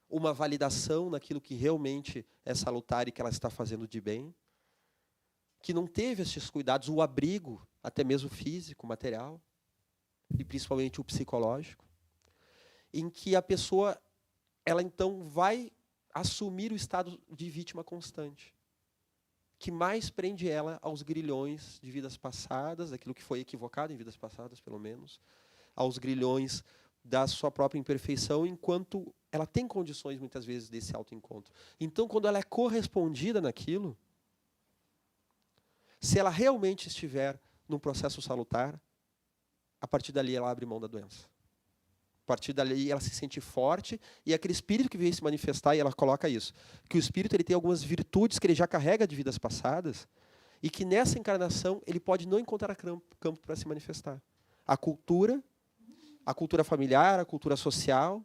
uma validação naquilo que realmente é salutar e que ela está fazendo de bem, que não teve esses cuidados, o abrigo, até mesmo físico, material, e principalmente o psicológico, em que a pessoa, ela então vai assumir o estado de vítima constante, que mais prende ela aos grilhões de vidas passadas, daquilo que foi equivocado em vidas passadas, pelo menos, aos grilhões da sua própria imperfeição, enquanto ela tem condições, muitas vezes, desse autoencontro. Então, quando ela é correspondida naquilo, se ela realmente estiver num processo salutar, a partir dali ela abre mão da doença. A partir dali ela se sente forte, e aquele espírito que veio se manifestar, e ela coloca isso, que o espírito ele tem algumas virtudes que ele já carrega de vidas passadas, e que nessa encarnação ele pode não encontrar campo para se manifestar. A cultura familiar, a cultura social,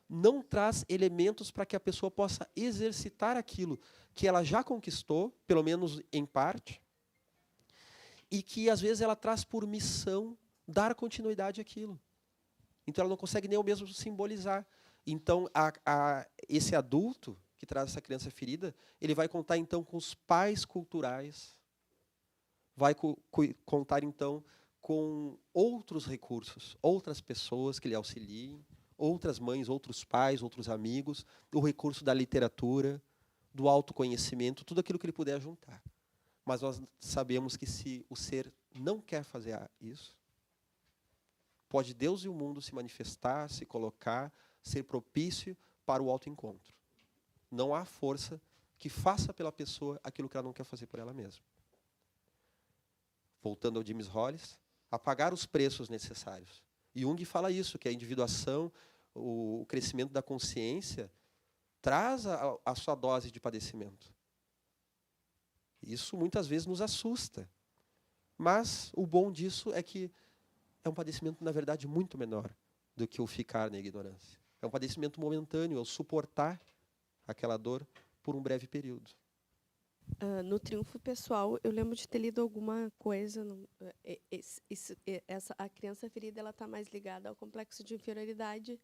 não traz elementos para que a pessoa possa exercitar aquilo que ela já conquistou, pelo menos em parte, e que às vezes ela traz por missão dar continuidade àquilo. Então, ela não consegue nem o mesmo simbolizar. Então, esse adulto que traz essa criança ferida, ele vai contar, então, com os pais culturais, vai contar, então, com outros recursos, outras pessoas que lhe auxiliem, outras mães, outros pais, outros amigos, o recurso da literatura, do autoconhecimento, tudo aquilo que ele puder juntar. Mas nós sabemos que se o ser não quer fazer isso, pode Deus e o mundo se manifestar, se colocar, ser propício para o autoencontro. Não há força que faça pela pessoa aquilo que ela não quer fazer por ela mesma. Voltando ao James Hollis, a pagar os preços necessários. Jung fala isso, que a individuação, o crescimento da consciência, traz a sua dose de padecimento. Isso muitas vezes nos assusta. Mas o bom disso é que é um padecimento, na verdade, muito menor do que o ficar na ignorância. É um padecimento momentâneo, é o suportar aquela dor por um breve período. No Triunfo Pessoal, eu lembro de ter lido alguma coisa. A criança ferida está mais ligada ao complexo de inferioridade.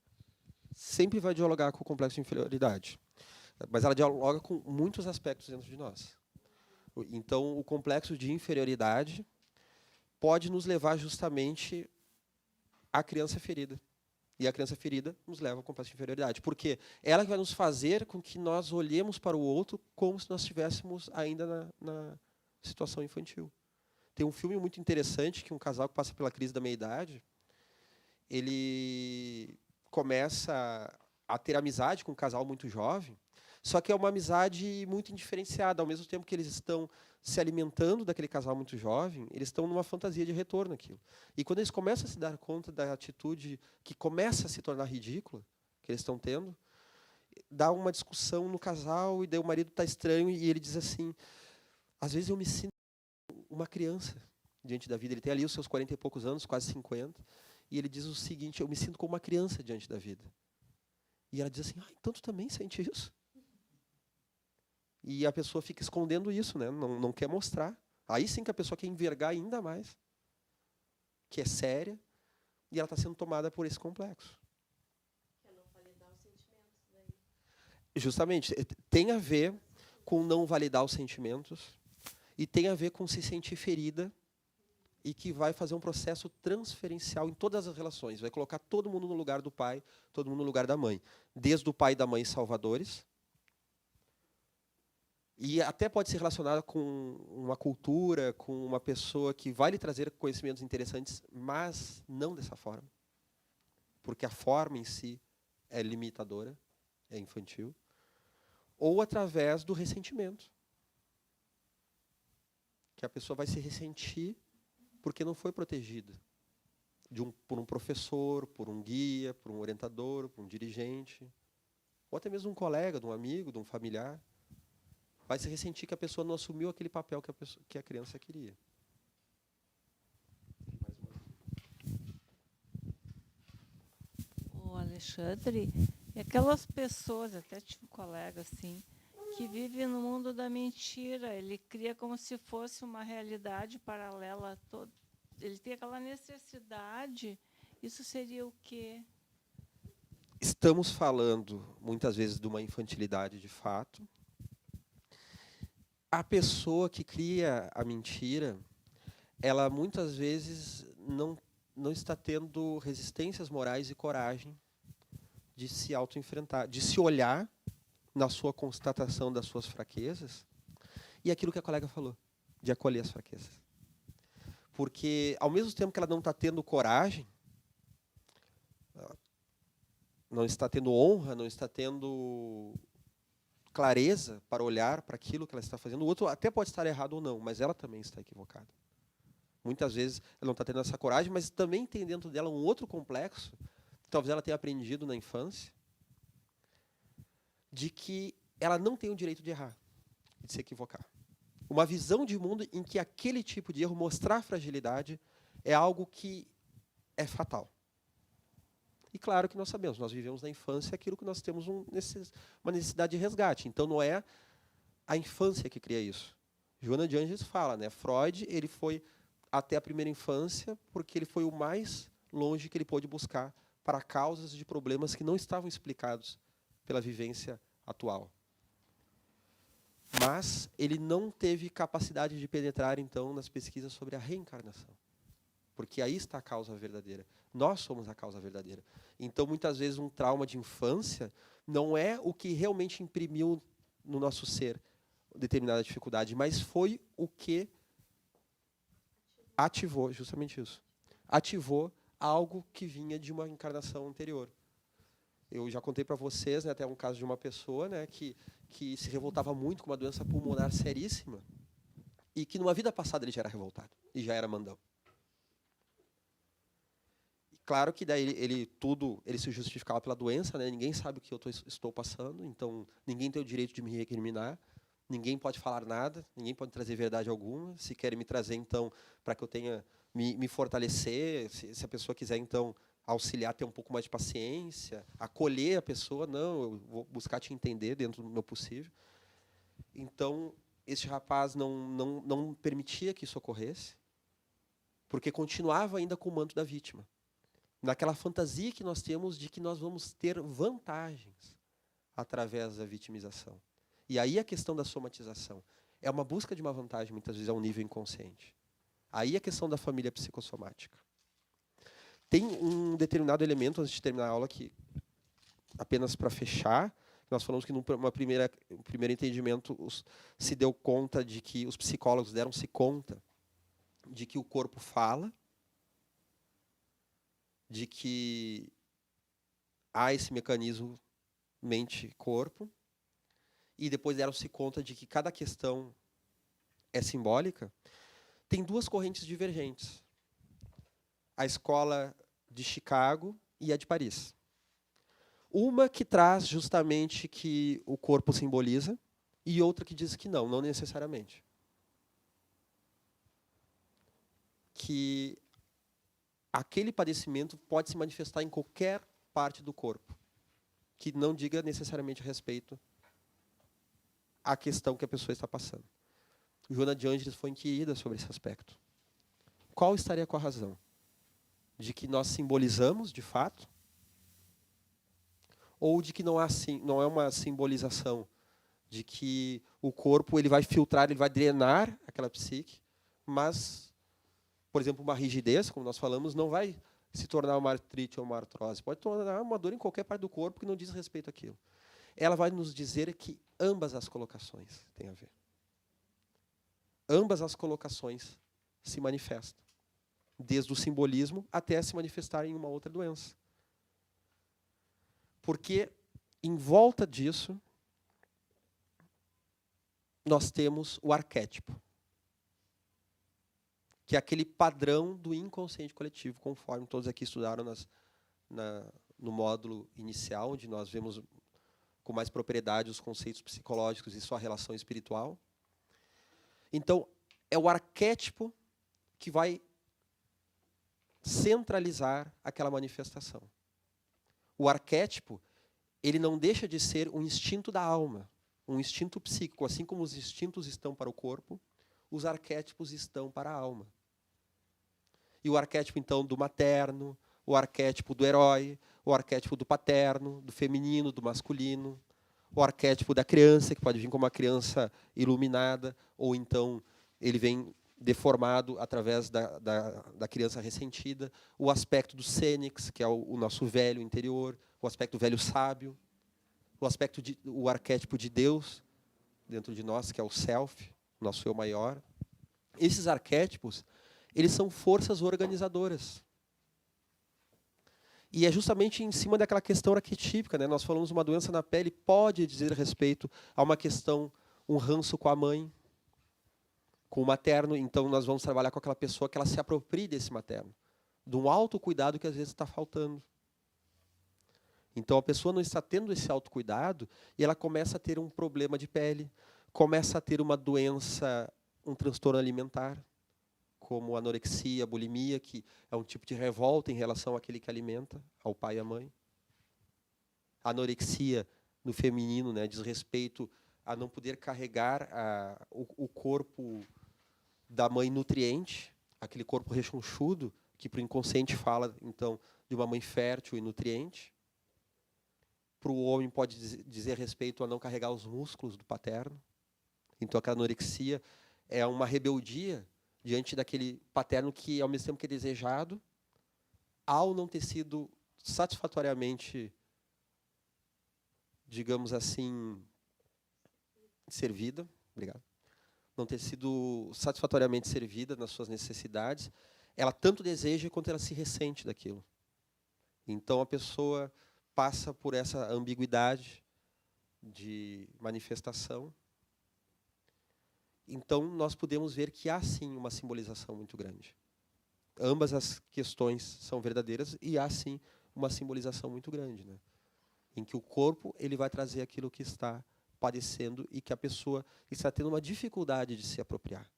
Sempre vai dialogar com o complexo de inferioridade. Mas ela dialoga com muitos aspectos dentro de nós. Então, o complexo de inferioridade pode nos levar justamente à criança ferida. E a criança ferida nos leva ao complexo de inferioridade. Porque ela vai nos fazer com que nós olhemos para o outro como se nós estivéssemos ainda na situação infantil. Tem um filme muito interessante, que um casal que passa pela crise da meia-idade, ele começa a ter amizade com um casal muito jovem, só que é uma amizade muito indiferenciada. Ao mesmo tempo que eles estão se alimentando daquele casal muito jovem, eles estão numa fantasia de retorno àquilo. E quando eles começam a se dar conta da atitude que começa a se tornar ridícula, que eles estão tendo, dá uma discussão no casal, e daí o marido está estranho, e ele diz assim, às vezes eu me sinto uma criança diante da vida. Ele tem ali os seus 40 e poucos anos, quase 50, e ele diz o seguinte, eu me sinto como uma criança diante da vida. E ela diz assim, então tu também sente isso? E a pessoa fica escondendo isso, né? Não quer mostrar. Aí sim que a pessoa quer envergar ainda mais, que é séria, e ela está sendo tomada por esse complexo. Que é não validar os sentimentos daí. Justamente, tem a ver com não validar os sentimentos, e tem a ver com se sentir ferida, e que vai fazer um processo transferencial em todas as relações. Vai colocar todo mundo no lugar do pai, todo mundo no lugar da mãe. Desde o pai e da mãe salvadores, e até pode ser relacionada com uma cultura, com uma pessoa que vai lhe trazer conhecimentos interessantes, mas não dessa forma. Porque a forma em si é limitadora, é infantil, ou através do ressentimento. Que a pessoa vai se ressentir porque não foi protegida por um professor, por um guia, por um orientador, por um dirigente, ou até mesmo um colega, de um amigo, de um familiar. Vai se ressentir que a pessoa não assumiu aquele papel que a criança queria. O Alexandre, e aquelas pessoas, até tive um colega assim, que vive no mundo da mentira, ele cria como se fosse uma realidade paralela a todo. Ele tem aquela necessidade, isso seria o quê? Estamos falando, muitas vezes, de uma infantilidade de fato. A pessoa que cria a mentira, ela muitas vezes não está tendo resistências morais e coragem de se autoenfrentar, de se olhar na sua constatação das suas fraquezas e aquilo que a colega falou, de acolher as fraquezas. Porque, ao mesmo tempo que ela não está tendo coragem, não está tendo honra, não está tendo clareza para olhar para aquilo que ela está fazendo, o outro até pode estar errado ou não, mas ela também está equivocada. Muitas vezes ela não está tendo essa coragem, mas também tem dentro dela um outro complexo, que talvez ela tenha aprendido na infância, de que ela não tem o direito de errar, de se equivocar. Uma visão de mundo em que aquele tipo de erro, mostrar fragilidade, é algo que é fatal. E claro que nós sabemos, nós vivemos na infância aquilo que nós temos uma necessidade de resgate. Então não é a infância que cria isso. Joana de Ângeles fala, né? Freud, ele foi até a primeira infância porque ele foi o mais longe que ele pôde buscar para causas de problemas que não estavam explicados pela vivência atual. Mas ele não teve capacidade de penetrar, então, nas pesquisas sobre a reencarnação. Porque aí está a causa verdadeira. Nós somos a causa verdadeira. Então, muitas vezes, um trauma de infância não é o que realmente imprimiu no nosso ser determinada dificuldade, mas foi o que ativou, justamente isso. Ativou algo que vinha de uma encarnação anterior. Eu já contei para vocês, né, até um caso de uma pessoa, né, que se revoltava muito com uma doença pulmonar seríssima e que numa vida passada ele já era revoltado e já era mandão. E claro que daí ele se justificava pela doença, né? Ninguém sabe o que eu estou passando, então ninguém tem o direito de me recriminar, ninguém pode falar nada, ninguém pode trazer verdade alguma. Se querem me trazer, então, para que eu tenha me fortalecer, se a pessoa quiser, então, auxiliar, ter um pouco mais de paciência, acolher a pessoa, não, eu vou buscar te entender dentro do meu possível. Então, este rapaz não permitia que isso ocorresse, porque continuava ainda com o manto da vítima. Naquela fantasia que nós temos de que nós vamos ter vantagens através da vitimização. E aí a questão da somatização. É uma busca de uma vantagem, muitas vezes, a um nível inconsciente. Aí a questão da família psicossomática. Tem um determinado elemento, antes de terminar a aula, que, apenas para fechar, nós falamos que, num primeiro entendimento, se deu conta de que os psicólogos deram-se conta de que o corpo fala, de que há esse mecanismo mente-corpo, e depois deram-se conta de que cada questão é simbólica. Tem duas correntes divergentes. A escola de Chicago e a de Paris. Uma que traz justamente que o corpo simboliza, e outra que diz que não necessariamente. Que aquele padecimento pode se manifestar em qualquer parte do corpo, que não diga necessariamente respeito à questão que a pessoa está passando. Joana de Ângeles foi inquirida sobre esse aspecto. Qual estaria com a razão? De que nós simbolizamos, de fato, ou de que não é uma simbolização, de que o corpo ele vai filtrar, ele vai drenar aquela psique, mas, por exemplo, uma rigidez, como nós falamos, não vai se tornar uma artrite ou uma artrose. Pode tornar uma dor em qualquer parte do corpo que não diz respeito àquilo. Ela vai nos dizer que ambas as colocações têm a ver. Ambas as colocações se manifestam, desde o simbolismo até se manifestar em uma outra doença. Porque em volta disso, nós temos o arquétipo, que é aquele padrão do inconsciente coletivo, conforme todos aqui estudaram no módulo inicial, onde nós vemos com mais propriedade os conceitos psicológicos e sua relação espiritual. Então, é o arquétipo que vai centralizar aquela manifestação. O arquétipo, ele não deixa de ser um instinto da alma, um instinto psíquico. Assim como os instintos estão para o corpo, os arquétipos estão para a alma. E o arquétipo, então, do materno, o arquétipo do herói, o arquétipo do paterno, do feminino, do masculino, o arquétipo da criança, que pode vir como uma criança iluminada, ou então ele vem deformado através da criança ressentida, o aspecto do sênix, que é o nosso velho interior, o aspecto velho sábio, o arquétipo de Deus dentro de nós, que é o self, nosso eu maior. Esses arquétipos, eles são forças organizadoras. E é justamente em cima daquela questão arquetípica, né? Nós falamos uma doença na pele pode dizer respeito a uma questão, um ranço com a mãe, com o materno. Então, nós vamos trabalhar com aquela pessoa que ela se aproprie desse materno, de um autocuidado que às vezes está faltando. Então, a pessoa não está tendo esse autocuidado e ela começa a ter um problema de pele, começa a ter uma doença, um transtorno alimentar, como anorexia, bulimia, que é um tipo de revolta em relação àquele que alimenta, ao pai e à mãe. A anorexia no feminino, né, diz respeito a não poder carregar o corpo da mãe nutriente, aquele corpo rechonchudo, que para o inconsciente fala, então, de uma mãe fértil e nutriente. Para o homem pode dizer respeito a não carregar os músculos do paterno. Então, aquela anorexia é uma rebeldia diante daquele paterno que, ao mesmo tempo que é desejado, ao não ter sido satisfatoriamente, digamos assim, servida, obrigado, não ter sido satisfatoriamente servida nas suas necessidades, ela tanto deseja quanto ela se ressente daquilo. Então, a pessoa passa por essa ambiguidade de manifestação. Então, nós podemos ver que há, sim, uma simbolização muito grande. Ambas as questões são verdadeiras e há, sim, uma simbolização muito grande, né? Em que o corpo ele vai trazer aquilo que está padecendo e que a pessoa está tendo uma dificuldade de se apropriar.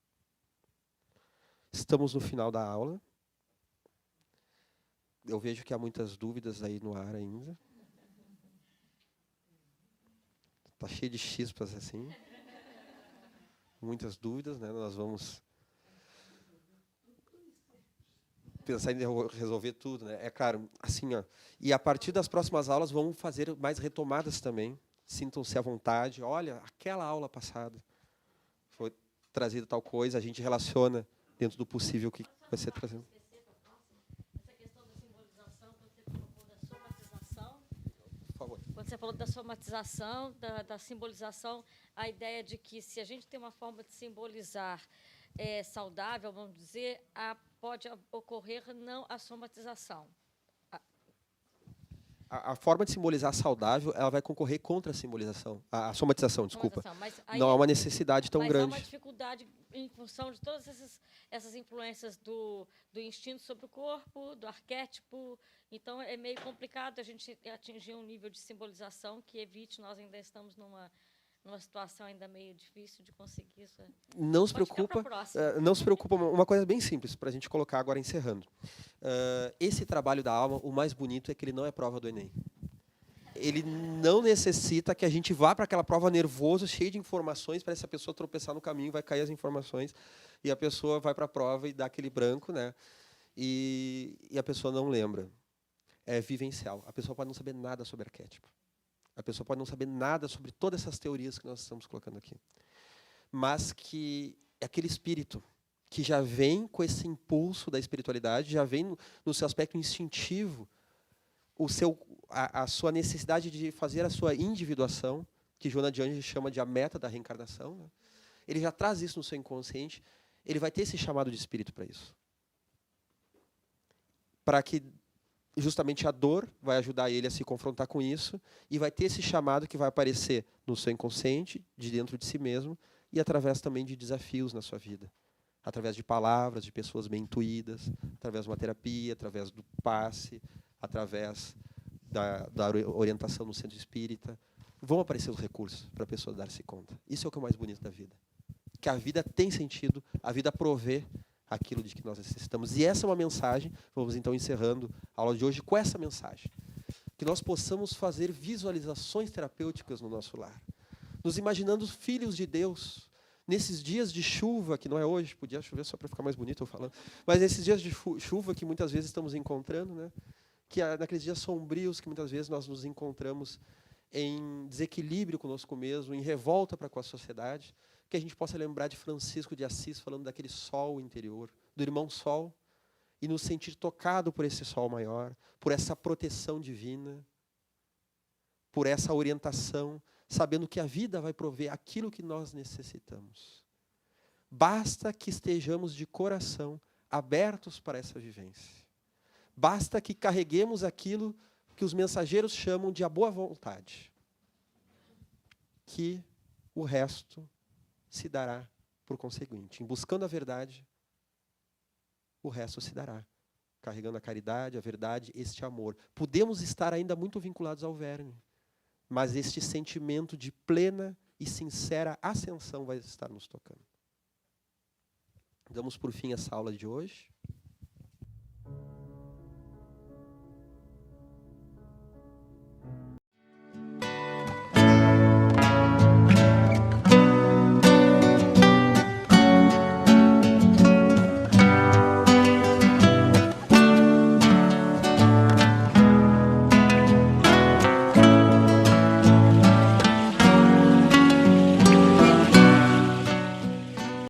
Estamos no final da aula. Eu vejo que há muitas dúvidas aí no ar ainda. Está cheio de chispas assim. Muitas dúvidas, né? Nós vamos pensar em resolver tudo, né? É claro, assim, ó. E a partir das próximas aulas vamos fazer mais retomadas também. Sintam-se à vontade. Olha, aquela aula passada foi trazida tal coisa, a gente relaciona dentro do possível que vai ser trazido. Essa questão da simbolização, quando você colocou da somatização, Por favor. quando você falou da somatização, da simbolização, a ideia de que se a gente tem uma forma de simbolizar saudável, vamos dizer, pode ocorrer não a somatização. A forma de simbolizar saudável, ela vai concorrer contra a simbolização, a somatização, desculpa. Mas aí Não há uma necessidade tão mas grande. há uma dificuldade em função de todas essas influências do instinto sobre o corpo, do arquétipo. Então, é meio complicado a gente atingir um nível de simbolização que evite, nós ainda estamos numa situação ainda meio difícil de conseguir isso. Não se Pode ficar preocupa, pra próxima. não se preocupa, uma coisa bem simples, para a gente colocar agora encerrando. Esse trabalho da alma, o mais bonito é que ele não é prova do Enem. Ele não necessita que a gente vá para aquela prova nervoso, cheio de informações, para essa pessoa tropeçar no caminho, vai cair as informações, e a pessoa vai para a prova e dá aquele branco, né? E a pessoa não lembra. É vivencial. A pessoa pode não saber nada sobre arquétipo. A pessoa pode não saber nada sobre todas essas teorias que nós estamos colocando aqui. Mas que é aquele espírito que já vem com esse impulso da espiritualidade, já vem no seu aspecto instintivo, a sua necessidade de fazer a sua individuação, que Joana de Angelis chama de a meta da reencarnação, né? Ele já traz isso no seu inconsciente, ele vai ter esse chamado de espírito para isso. Para que justamente a dor vai ajudar ele a se confrontar com isso e vai ter esse chamado que vai aparecer no seu inconsciente, de dentro de si mesmo, e através também de desafios na sua vida. Através de palavras, de pessoas bem intuídas, através de uma terapia, através do passe, através da orientação no centro espírita. Vão aparecer os recursos para a pessoa dar-se conta. Isso é o que é o mais bonito da vida. Que a vida tem sentido, a vida provê aquilo de que nós necessitamos. E essa é uma mensagem, vamos então encerrando a aula de hoje com essa mensagem. Que nós possamos fazer visualizações terapêuticas no nosso lar. Nos imaginando filhos de Deus, nesses dias de chuva, que não é hoje, podia chover só para ficar mais bonito eu falando, mas nesses dias de chuva que muitas vezes estamos encontrando, né? Que naqueles dias sombrios que muitas vezes nós nos encontramos em desequilíbrio conosco mesmo, em revolta para com a sociedade, que a gente possa lembrar de Francisco de Assis falando daquele sol interior, do irmão sol, e nos sentir tocado por esse sol maior, por essa proteção divina, por essa orientação, sabendo que a vida vai prover aquilo que nós necessitamos. Basta que estejamos de coração abertos para essa vivência. Basta que carreguemos aquilo que os mensageiros chamam de a boa vontade, que o resto se dará por conseguinte. Em buscando a verdade, o resto se dará. Carregando a caridade, a verdade, este amor. Podemos estar ainda muito vinculados ao verme, mas este sentimento de plena e sincera ascensão vai estar nos tocando. Damos por fim essa aula de hoje.